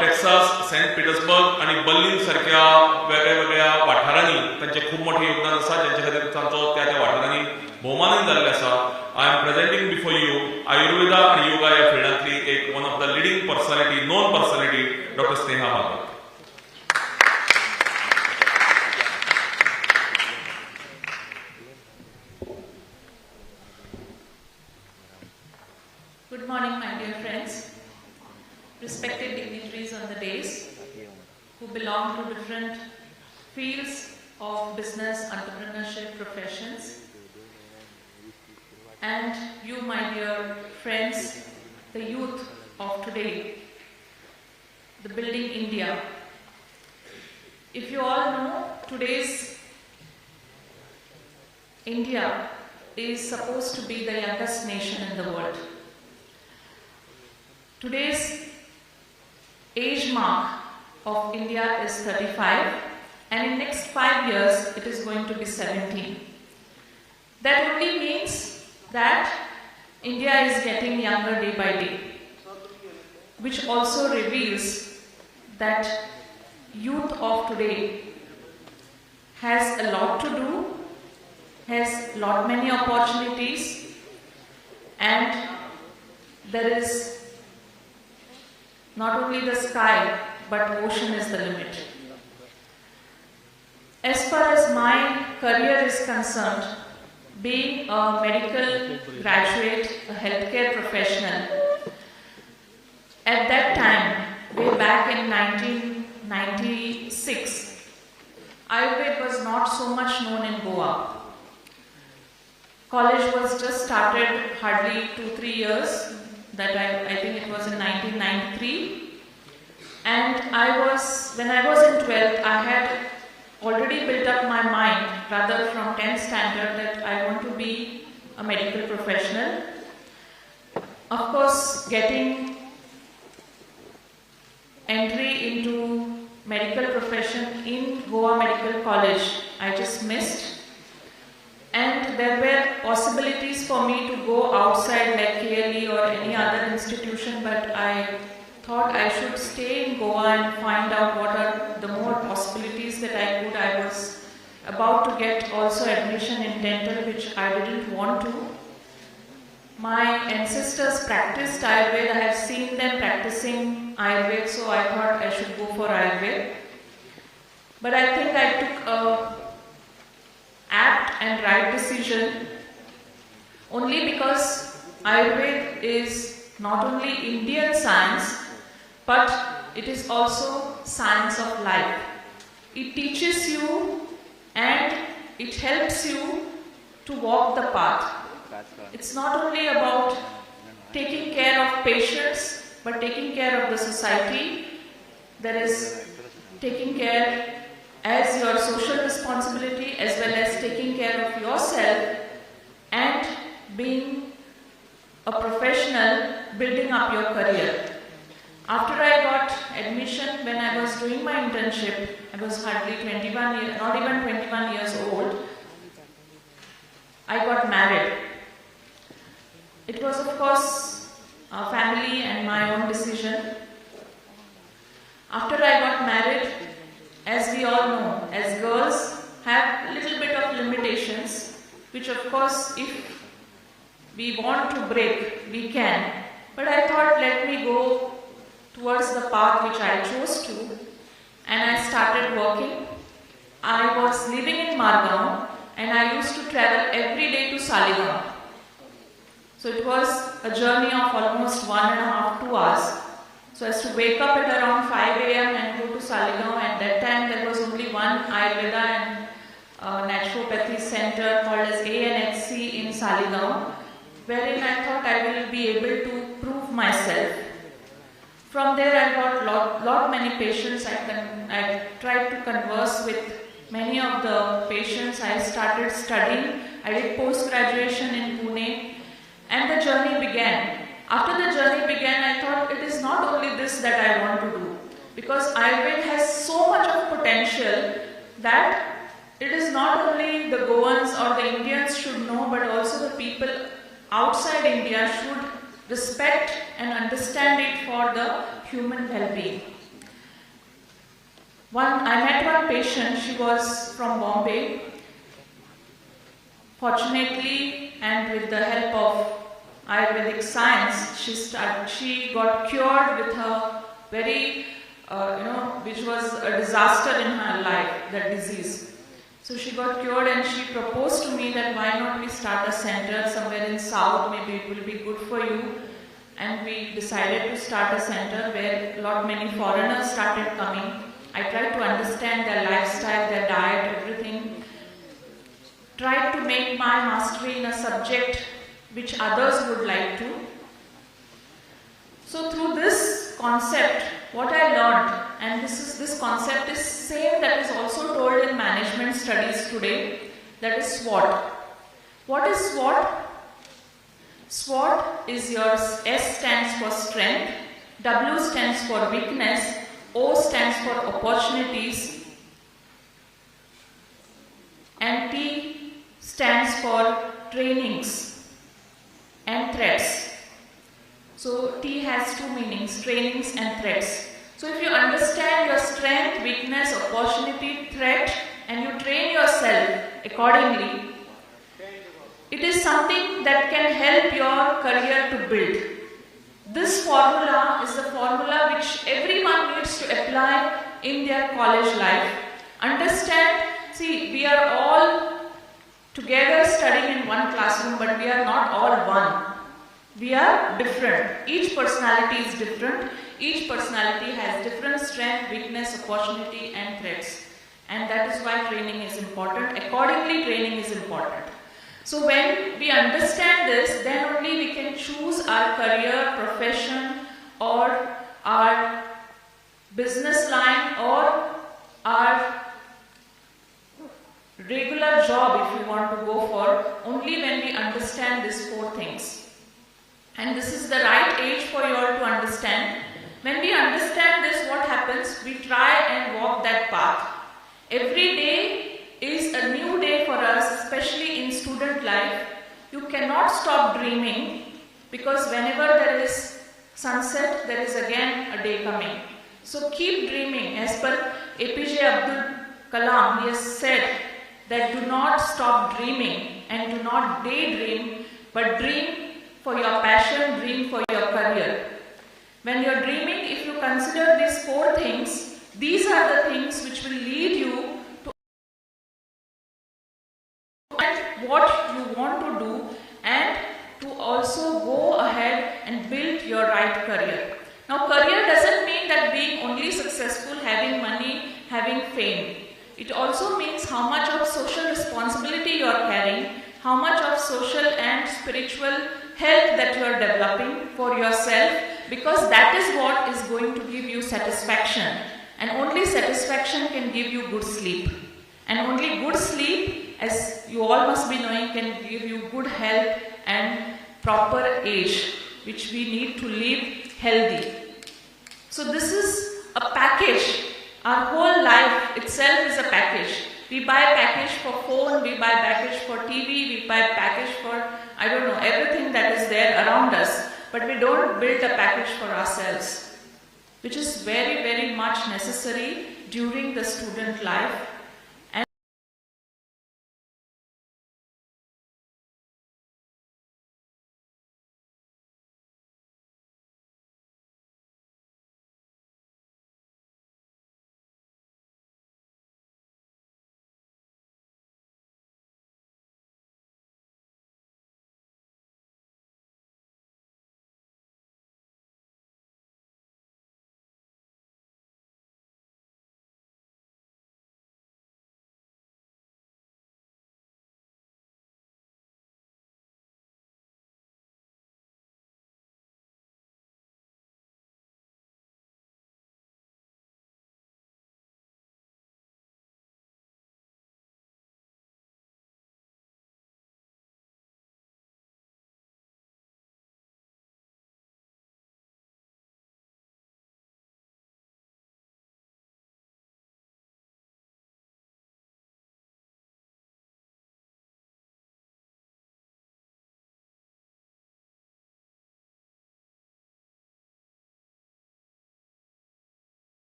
Texas, Saint Petersburg आणि Berlin सारख्या वेगळ्या वाठारांनी तांचे खूब मोठे योगदान आसा जेंचे खातीर तांचो त्या वाठारांनी भोवमानूय जाल्ले आसा I am presenting before you Ayurveda आणि योगा ह्या फिल्डांतली एक one of the leading personality known personality doctor Sneha Bhagwat Good morning, my dear friends, respected dignitaries on the dais who belong to different fields of business, entrepreneurship, professions, and you, my dear friends, the youth of today, the Building India. If you all know, today's India is supposed to be the youngest nation in the world. Today's age mark of India is 35 and in next 5 years it is going to be 17. That only means that India is getting younger day by day, which also reveals that youth of today has a lot to do, has many opportunities, and there is not only the sky, but ocean is the limit. As far as my career is concerned, being a medical graduate, a healthcare professional, at that time, way back in 1996, Ayurveda was not so much known in Goa. College was just started hardly 2-3 years, that I think it was in 1993. And when I was in 12th, I had already built up my mind, rather from 10th standard, that I want to be a medical professional. Of course, getting entry into medical profession in Goa Medical College, I just missed. And there were possibilities for me to go outside like KLE or any other institution, but I thought I should stay in Goa and find out what are the more possibilities that I could. I was about to get also admission in dental, which I didn't want to. My ancestors practiced Ayurveda. I have seen them practicing Ayurveda, so I thought I should go for Ayurveda. But I think I took a apt and right decision only because Ayurveda is not only Indian science, but it is also science of life. It teaches you and it helps you to walk the path. It's not only about taking care of patients, but taking care of the society. There is taking care as your social responsibility, as well as taking care of yourself and being a professional, building up your career. After I got admission, when I was doing my internship, I was hardly 21 years, not even 21 years old, I got married. It was, of course, a family and my own decision. After I got married, as we all know, as girls have a little bit of limitations, which of course, if we want to break, we can. But I thought, let me go towards the path which I chose to, and I started working. I was living in Margao, and I used to travel every day to Saligaon. So it was a journey of almost 1.5–2 hours. So I used to wake up at around 5 a.m. and go to Saligaon. At that time, there was only one Ayurveda and naturopathy center called as ANHC in Saligaon, wherein I thought I will be able to prove myself. From there, I got many patients. I tried to converse with many of the patients. I started studying. I did post-graduation in Pune, and the journey began. After the journey began, I thought it is not only this that I want to do, because Ayurveda has so much of potential that it is not only the Goans or the Indians should know, but also the people outside India should respect and understand it for the human well-being. I met one patient. She was from Bombay. Fortunately, and with the help of Ayurvedic science, she got cured with her very, which was a disaster in her life, that disease. So she got cured, and she proposed to me that why not we start a center somewhere in South, maybe it will be good for you. And we decided to start a center where many foreigners started coming. I tried to understand their lifestyle, their diet, everything. Tried to make my mastery in a subject which others would like to. So through this concept, what I learned, and this concept is same that is also told in management studies today, that is SWOT. What is SWOT? SWOT is your S stands for strength, W stands for weakness, O stands for opportunities, and T stands for trainings and threats. So T has two meanings, trainings and threats. So So if you understand your strength, weakness, opportunity, threat, and you train yourself accordingly, it is something that can help your career to build. This formula is the formula which everyone needs to apply in their college life. Understand, see, we are all together studying in one classroom, but we are not all one. We are different. Each personality is different. Each personality has different strength, weakness, opportunity, and threats. And that is why training is important. Accordingly, training is important. So when we understand this, then only we can choose our career, profession, or our business line, or our regular job if you want to go for, only when we understand these four things. And this is the right age for you all to understand. When we understand this, what happens? We try and walk that path. Every day is a new day for us, especially in student life. You cannot stop dreaming, because whenever there is sunset, there is again a day coming. So keep dreaming. As per APJ Abdul Kalam, he has said that do not stop dreaming and do not daydream, but dream for your passion, dream for your career. When you are dreaming, if you consider these four things, these are the things which will lead you to what you want to do and to also go ahead and build your right career. Now, career doesn't mean that being only successful, having money, having fame. It also means how much of social responsibility you are carrying, how much of social and spiritual health that you are developing for yourself, because that is what is going to give you satisfaction. And only satisfaction can give you good sleep. And only good sleep, as you all must be knowing, can give you good health and proper age, which we need to live healthy. So this is a package. Our whole life itself is a package. We buy a package for phone, we buy a package for TV, we buy a package for, I don't know, everything that is there around us. But we don't build a package for ourselves, which is very, very much necessary during the student life.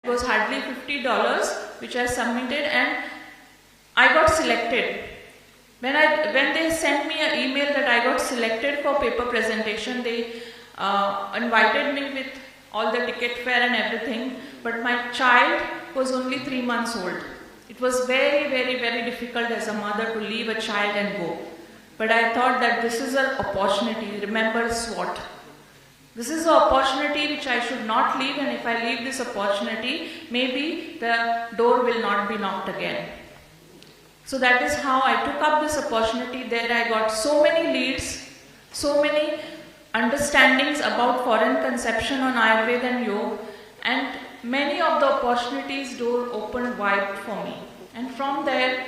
It was hardly $50 which I submitted, and I got selected. When they sent me an email that I got selected for paper presentation, they invited me with all the ticket fare and everything, but my child was only 3 months old. It was very, very, very difficult as a mother to leave a child and go. But I thought that this is an opportunity. Remember SWOT. This is an opportunity which I should not leave, and if I leave this opportunity, maybe the door will not be knocked again. So that is how I took up this opportunity. There I got so many leads, so many understandings about foreign conception on Ayurveda and Yoga, and many of the opportunities door opened wide for me. And from there,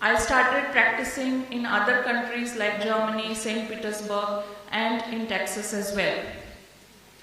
I started practicing in other countries like Germany, St. Petersburg, and in Texas as well.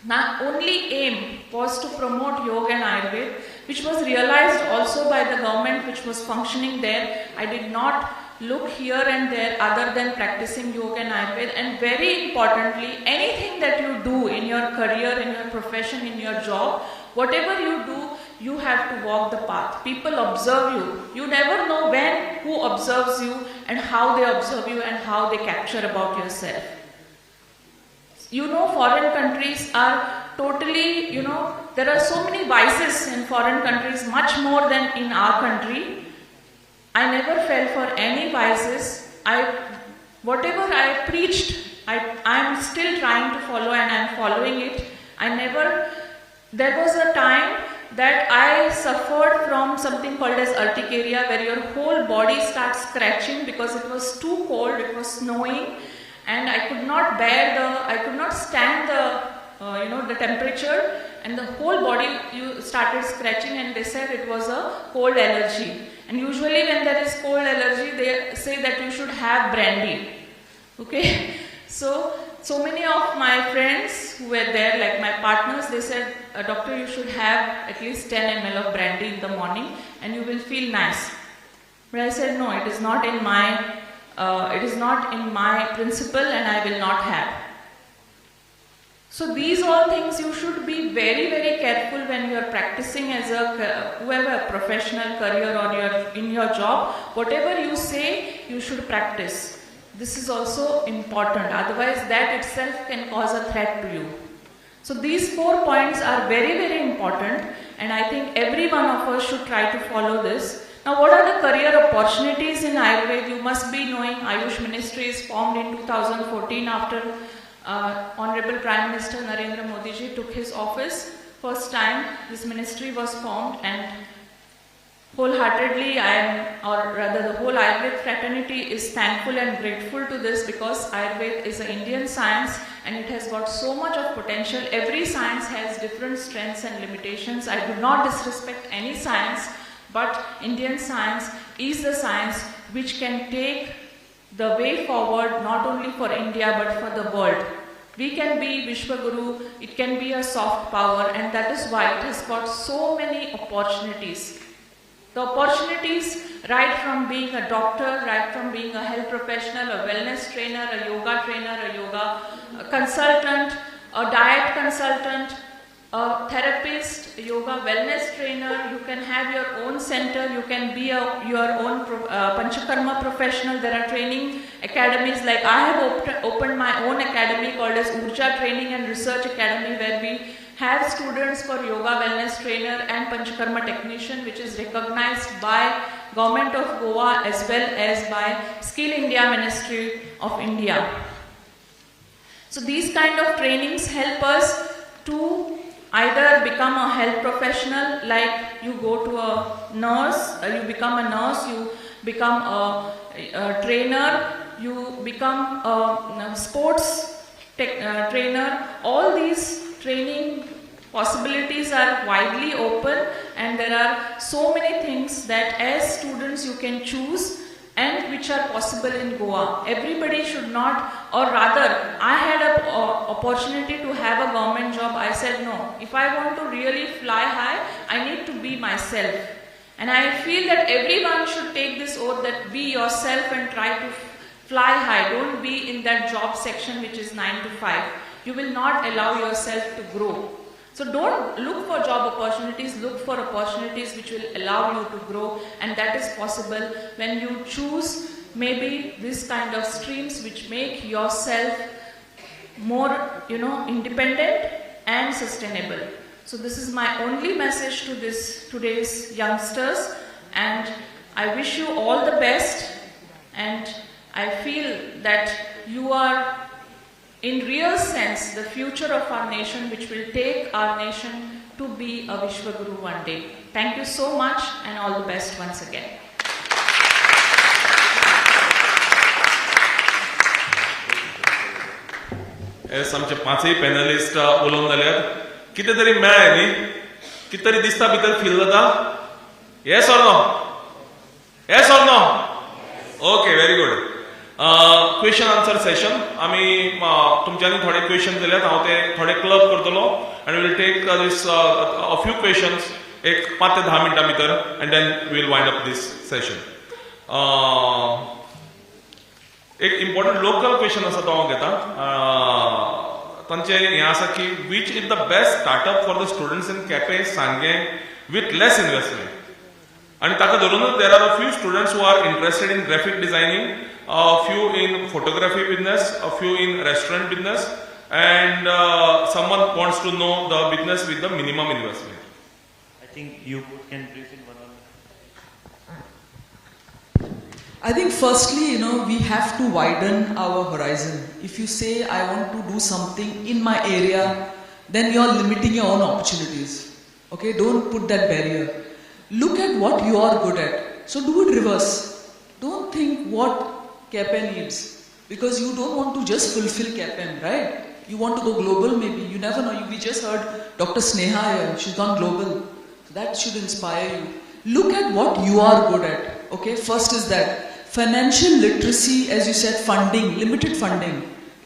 My only aim was to promote yoga and Ayurveda, which was realized also by the government which was functioning there. I did not look here and there other than practicing yoga and Ayurveda. And very importantly, anything that you do in your career, in your profession, in your job, whatever you do, you have to walk the path. People observe you. You never know when, who observes you, and how they observe you, and how they capture about yourself. You know, foreign countries are totally, there are so many vices in foreign countries, much more than in our country. I never fell for any vices. Whatever I preached, I'm still trying to follow, and I'm following it. There was a time that I suffered from something called as urticaria, where your whole body starts scratching because it was too cold, it was snowing, and I could not stand the temperature, and the whole body started scratching, and they said it was a cold allergy. And usually when there is cold allergy, they say that you should have brandy. Okay, so many of my friends who were there, like my partners, they said, doctor, you should have at least 10 ml of brandy in the morning and you will feel nice. But I said, no, it is not in my principle, and I will not have. So these all things you should be very, very careful when you are practicing as whoever professional career or in your job. Whatever you say, you should practice. This is also important. Otherwise, that itself can cause a threat to you. So these 4 points are very, very important, and I think every one of us should try to follow this. Now, what are the career opportunities in Ayurveda? You must be knowing Ayush Ministry is formed in 2014 after Honorable Prime Minister Narendra Modi ji took his office. First time this ministry was formed, and wholeheartedly the whole Ayurveda fraternity is thankful and grateful to this, because Ayurveda is an Indian science and it has got so much of potential. Every science has different strengths and limitations. I do not disrespect any science, but Indian science is the science which can take the way forward not only for India but for the world. We can be Vishwaguru, it can be a soft power, and that is why it has got so many opportunities. The opportunities, right from being a doctor, right from being a health professional, a wellness trainer, a yoga consultant, a diet consultant, a therapist, a yoga wellness trainer. You can have your own center, you can be your own Panchakarma professional. There are training academies, like I have opened my own academy called as Urja Training and Research Academy, where we have students for yoga wellness trainer and Panchakarma technician, which is recognized by Government of Goa as well as by Skill India Ministry of India. So these kind of trainings help us to either become a health professional, like you go to a nurse, you become a nurse, you become a trainer, you become a sports trainer. All these training possibilities are widely open, and there are so many things that as students you can choose and which are possible in Goa. Everybody should not, or rather, I had an opportunity to have a government job. I said no. If I want to really fly high, I need to be myself. And I feel that everyone should take this oath, that be yourself and try to fly high. Don't be in that job section which is 9 to 5. You will not allow yourself to grow. So don't look for job opportunities, look for opportunities which will allow you to grow, and that is possible when you choose maybe this kind of streams which make yourself more, independent and sustainable. So this is my only message to today's youngsters, and I wish you all the best, and I feel that you are in real sense the future of our nation, which will take our nation to be a Vishwaguru one day. Thank you so much, and all the best once again. S आमचे पांचय panellist उलोवन जाल्यात. कितें तरी मेळ्ळें न्ही, कितें तरी दिसता भितर फील जाता. Yes or no? Yes or no? Okay, very good. Question answer session. आमी तुमच्यांनी थोडे क्वेश्चन दिल्यात, हांव ते थोडे क्लब करतलो, and will take this a few questions, एक 5 ते 10 मिनटां भितर, and then will wind up this session. एक इम्पॉर्टंट लोकल क्वेश्चन आसा तो हांव घेता तांचे हें आसा की which is the best startup for the students in Quepem Sanguem with less investment आनी ताका धरूनच there are a few students who are interested in graphic designing, a few in photography business, a few in restaurant business, and someone wants to know the business with the minimum investment. I think you can brief in one of. I think firstly, we have to widen our horizon. If you say, I want to do something in my area, then you're limiting your own opportunities. Okay, don't put that barrier. Look at what you are good at. So do it reverse. Don't think what Quepem needs. Because you don't want to just fulfill Quepem, right? You want to go global maybe. You never know. We just heard Dr. Sneha here. She's gone global. So that should inspire you. Look at what you are good at. Okay, first is that. Financial literacy, as you said, funding, limited funding.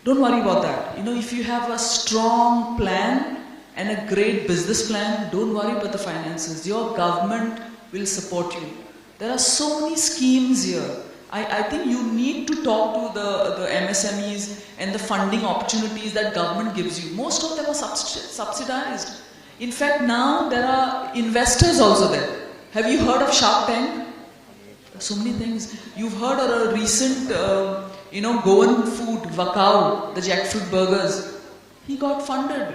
Don't worry about that. If you have a strong plan and a great business plan, don't worry about the finances. Your government will support you. There are so many schemes here. I think you need to talk to the MSMEs and the funding opportunities that government gives you. Most of them are subsidized. In fact, now there are investors also there. Have you heard of Shark Tank? So many things. You've heard of a recent, Goan food, Vakao, the jackfruit burgers. He got funded.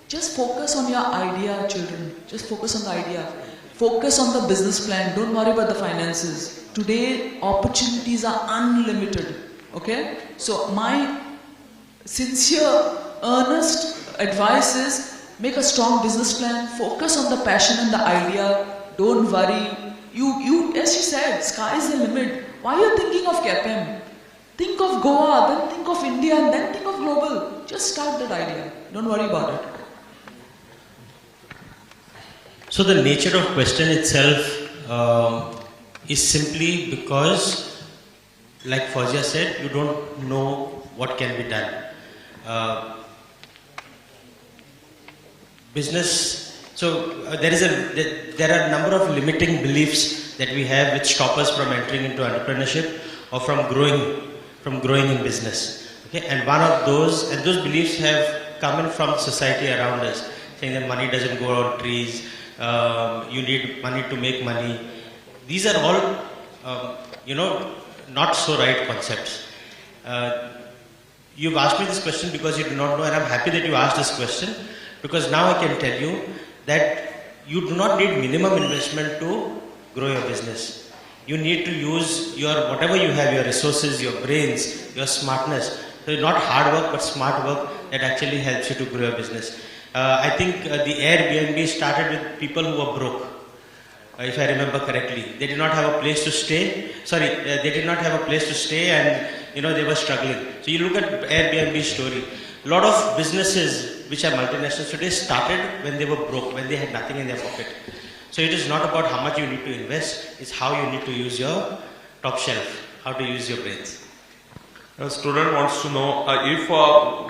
Just focus on your idea, children. Just focus on the idea. Focus on the business plan. Don't worry about the finances. Today, opportunities are unlimited. Okay? So my sincere, earnest advice is make a strong business plan. Focus on the passion and the idea. Don't worry. You, as you said, sky is the limit. Why are you thinking of Quepem? Think of Goa, then think of India, and then think of global. Just start that idea. Don't worry about it. So the nature of question itself is simply because, like Fawzia said, you don't know what can be done. Business. So there are a number of limiting beliefs that we have which stop us from entering into entrepreneurship or from growing in business. Okay, and one of those beliefs have come in from society around us, saying that money doesn't grow on trees. You need money to make money. These are all, not so right concepts. You've asked me this question because you do not know, and I'm happy that you asked this question, because now I can tell you that you do not need minimum investment to grow your business. You need to use whatever you have, your resources, your brains, your smartness. So not hard work, but smart work that actually helps you to grow your business. I think the Airbnb started with people who were broke, if I remember correctly. They did not have a place to stay. They did not have a place to stay, and they were struggling. So you look at Airbnb's story. A lot of businesses which are multinationals today started when they were broke, when they had nothing in their pocket. So it is not about how much you need to invest, it's how you need to use your top shelf, how to use your brains. A student wants to know if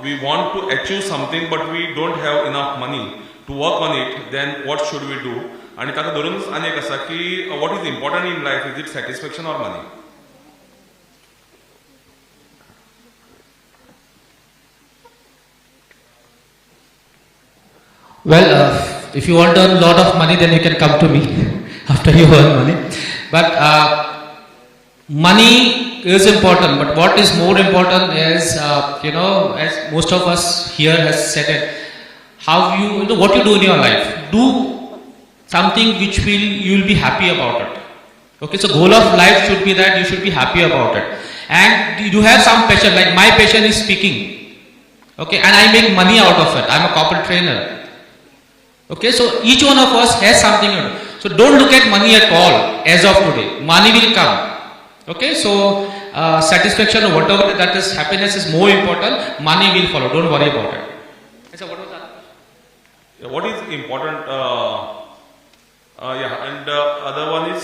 we want to achieve something but we don't have enough money to work on it, then what should we do? And ताका धरूनच अनेक आसा की what is important in life, is it satisfaction or money? Well, if you want to earn a lot of money, then you can come to me after you earn money. But money is important, but what is more important is, as most of us here has said it, how what you do in your life. Do something which you will be happy about it. Okay, so goal of life should be that you should be happy about it. And you have some passion, like my passion is speaking. Okay, and I make money out of it. I'm a corporate trainer. Okay, so each one of us has something to do. So don't look at money at all as of today. Money will come. Okay, so satisfaction or whatever that is, happiness is more important. Money will follow. Don't worry about it. So what was that? Yeah, what is important? And other one is,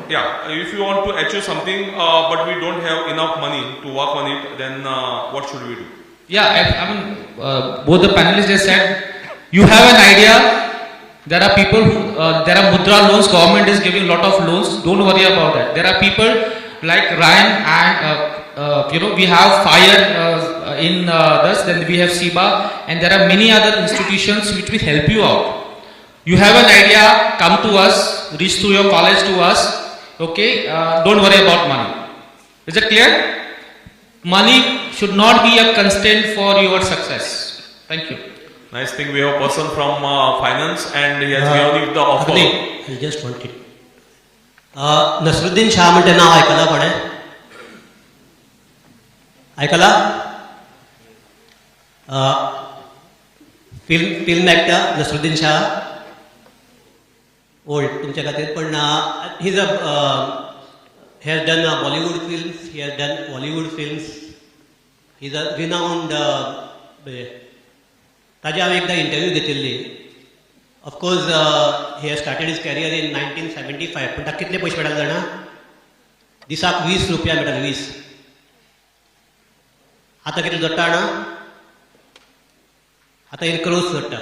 if you want to achieve something but we don't have enough money to work on it, then what should we do? Yeah, I mean, both the panelists just said, you have an idea, There are people who, there are mudra loans, government is giving lot of loans, don't worry about that. There are people like Ryan and we have fire in this, then we have SIBA, and there are many other institutions which will help you out. You have an idea, come to us, reach through your college to us, okay, don't worry about money. Is it clear? Money should not be a constraint for your success. Thank you. Nice thing, we have a person from finance and he has given you the offer. I just wanted. Nasruddin Shah म्हणते नाव ऐकला कोणे? ऐकला? Film actor Naseeruddin Shah. Old तुमच्या खातीर पण he has done Bollywood films, he has done Hollywood films. He is a renowned ताजी हांवें एकदां इंटरव्यू घेतिल्ली. Of course he has started his career in 1975, पूण ताका कितले पयशे मेळटाले जाणा? दिसाक 20 रुपया मेळटाले, 20. आतां कितले जोडटा जाणा? आतां इन क्रोर्स जोडटा.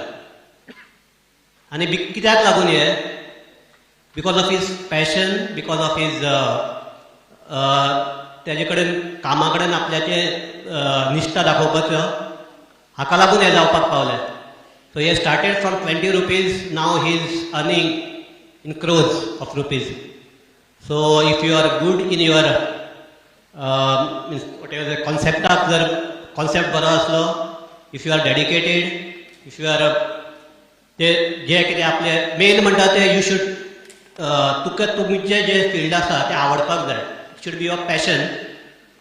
आनी कित्याक लागून हे? Because of his passion, because of his तेजे कडेन कामा कडेन आपल्याचे निश्ठा दाखोवपाचो, हाका लागून हे जावपाक पावलें. So he has started from 20 rupees, now he is earning in crores of rupees. So if you are good in your whatever the concept बरो आसलो, if you are dedicated, if you are जे कितें आपले main म्हणटा ते you should तुका तुमचे जे field आसा ते आवडपाक जाय. It should be your passion.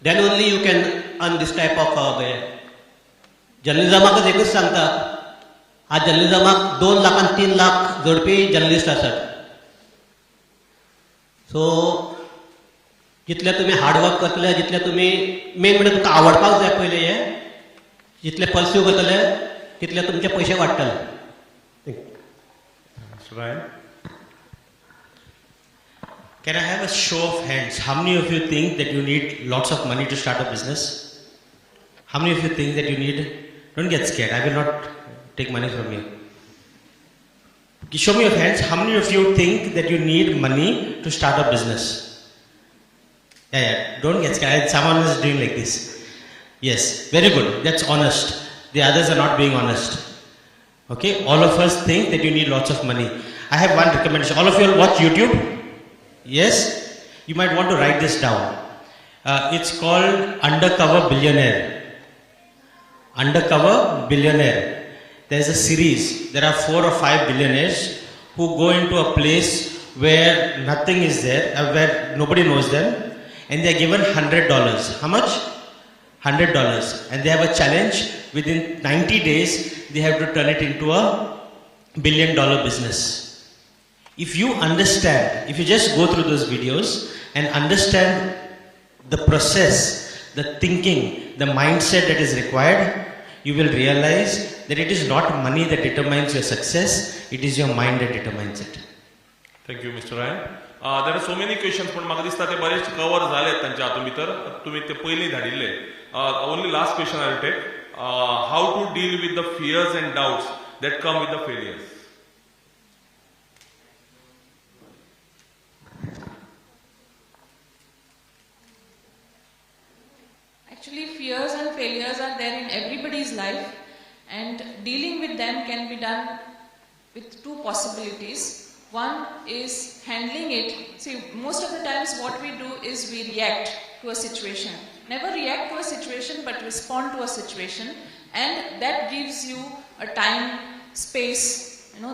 Then only you can earn this type of जर्नलिजमाकच एकूच सांगता. आज जर्नलिजमाक 2 लाख आणि 3 लाख जोडपी जर्नलिस्ट आसात. सो जितले तुमी हार्डवर्क करतले, जितले तुमी मेन म्हणजे तुमकां आवडपाक जाय पयले हे, जितले परस्यू करतले तितले तुमचे पयशे वाडटले. Can I have a show of hands? How many of you think that you need lots of money to start a business? How many of you think that you need? Don't get scared. I will not take money from you. Show me your hands. How many of you think that you need money to start a business? Yeah. Don't get scared. Someone is doing like this. Yes. Very good. That's honest. The others are not being honest. Okay. All of us think that you need lots of money. I have one recommendation. All of you watch YouTube? Yes. You might want to write this down. It's called Undercover Billionaire. Undercover Billionaire. There's a series. There are 4 or 5 billionaires who go into a place where nothing is there, where nobody knows them, and they are given $100. How much? $100. And they have a challenge. Within 90 days, they have to turn it into a $1 billion business. If you understand, if you just go through those videos and understand the process, the thinking, the mindset that is required, you will realize that it is not money that determines your success, it is your mind that determines it. Thank you, Mr. Ryan. There are so many questions, पण म्हाका दिसता ते बरेच cover झाले तांच्या हातून भितर. तुम्ही ते पयलीं धाडिल्ले. Only last question I will take. How to deal with the fears and doubts that come with the failures? Actually, fears and failures are there in everybody's life, and dealing with them can be done with 2 possibilities. One is handling it. See, most of the times what we do is we react to a situation. Never react to a situation, but respond to a situation, and that gives you a time, space.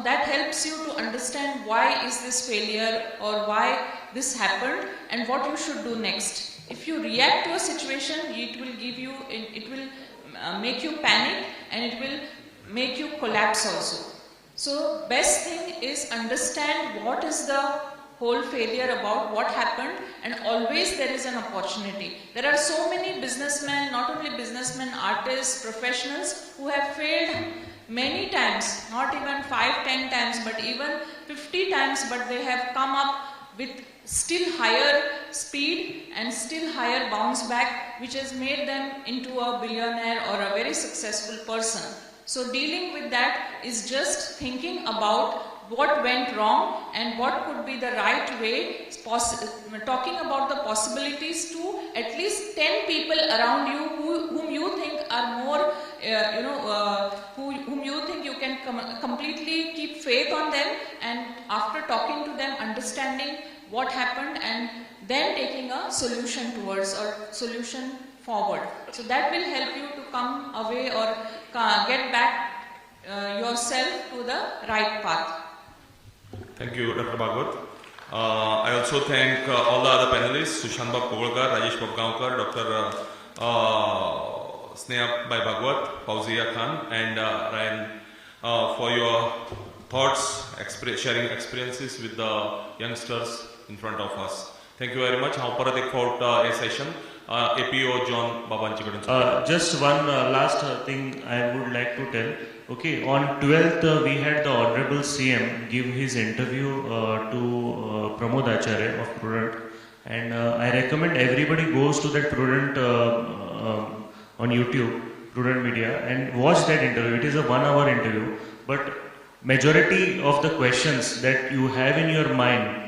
That helps you to understand why is this failure or why this happened and what you should do next. If you react to a situation, it will make you panic and it will make you collapse also. So best thing is understand what is the whole failure about, what happened, and always there is an opportunity. There are so many businessmen, not only businessmen, artists, professionals who have failed many times, not even 5-10 times, but even 50 times, but they have come up with still higher speed and still higher bounce back, which has made them into a billionaire or a very successful person. So dealing with that is just thinking about what went wrong and what could be the right way, talking about the possibilities to at least 10 people around you whom you think are more, whom you think you can completely keep faith on them, and after talking to them, understanding what happened and then taking a solution towards or solution forward. So that will help you to come away or get back yourself to the right path. Thank you, Dr. Bhagwat. I also thank all the other panelists, Sushant Kogolkar, Rajesh Babgaonkar, Dr. Sneha Bhagwat, Fauzia Khan, and Ryan for your thoughts, sharing experiences with the youngsters in front of us. Thank you very much. How परत एक fort a session. APO John Babanchi. Just one last thing I would like to tell. Okay, on 12th we had the Honorable CM give his interview to Pramod Acharya of Prudent, and I recommend everybody goes to that Prudent on YouTube, Prudent Media, and watch that interview. It is a 1 hour interview, but majority of the questions that you have in your mind,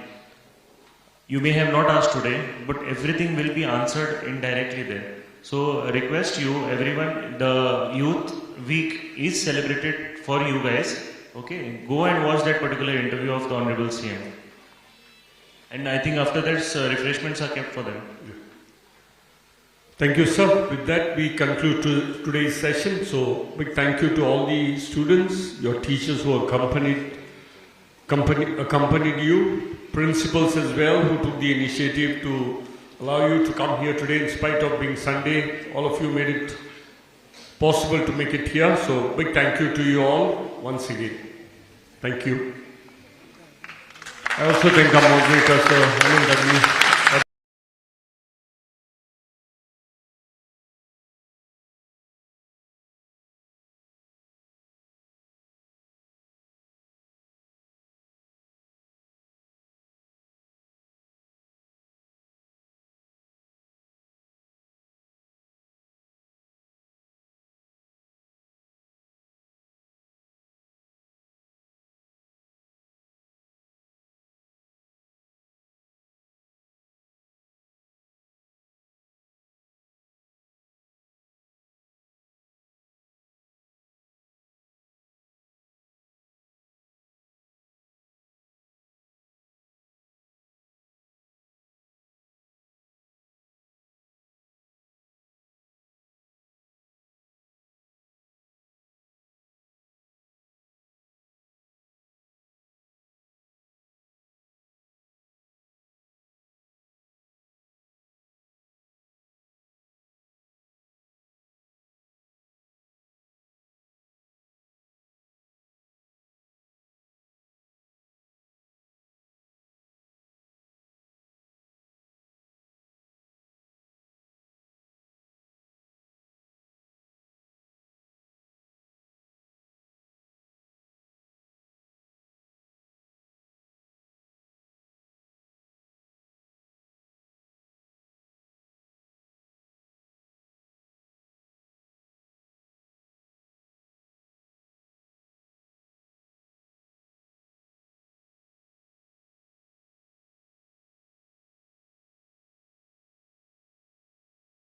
you may have not asked today, but everything will be answered indirectly there. So request you, everyone, the Youth Week is celebrated for you guys. Okay, go and watch that particular interview of the Honorable CM. And I think after that, refreshments are kept for them. Thank you, sir. With that, we conclude today's session. So, big thank you to all the students, your teachers who accompanied you, principals as well, who took the initiative to allow you to come here today in spite of being Sunday. All of you made it possible to make it here. So, big thank you to you all once again. Thank you. I also thank our moderator, Sir Anand Agni.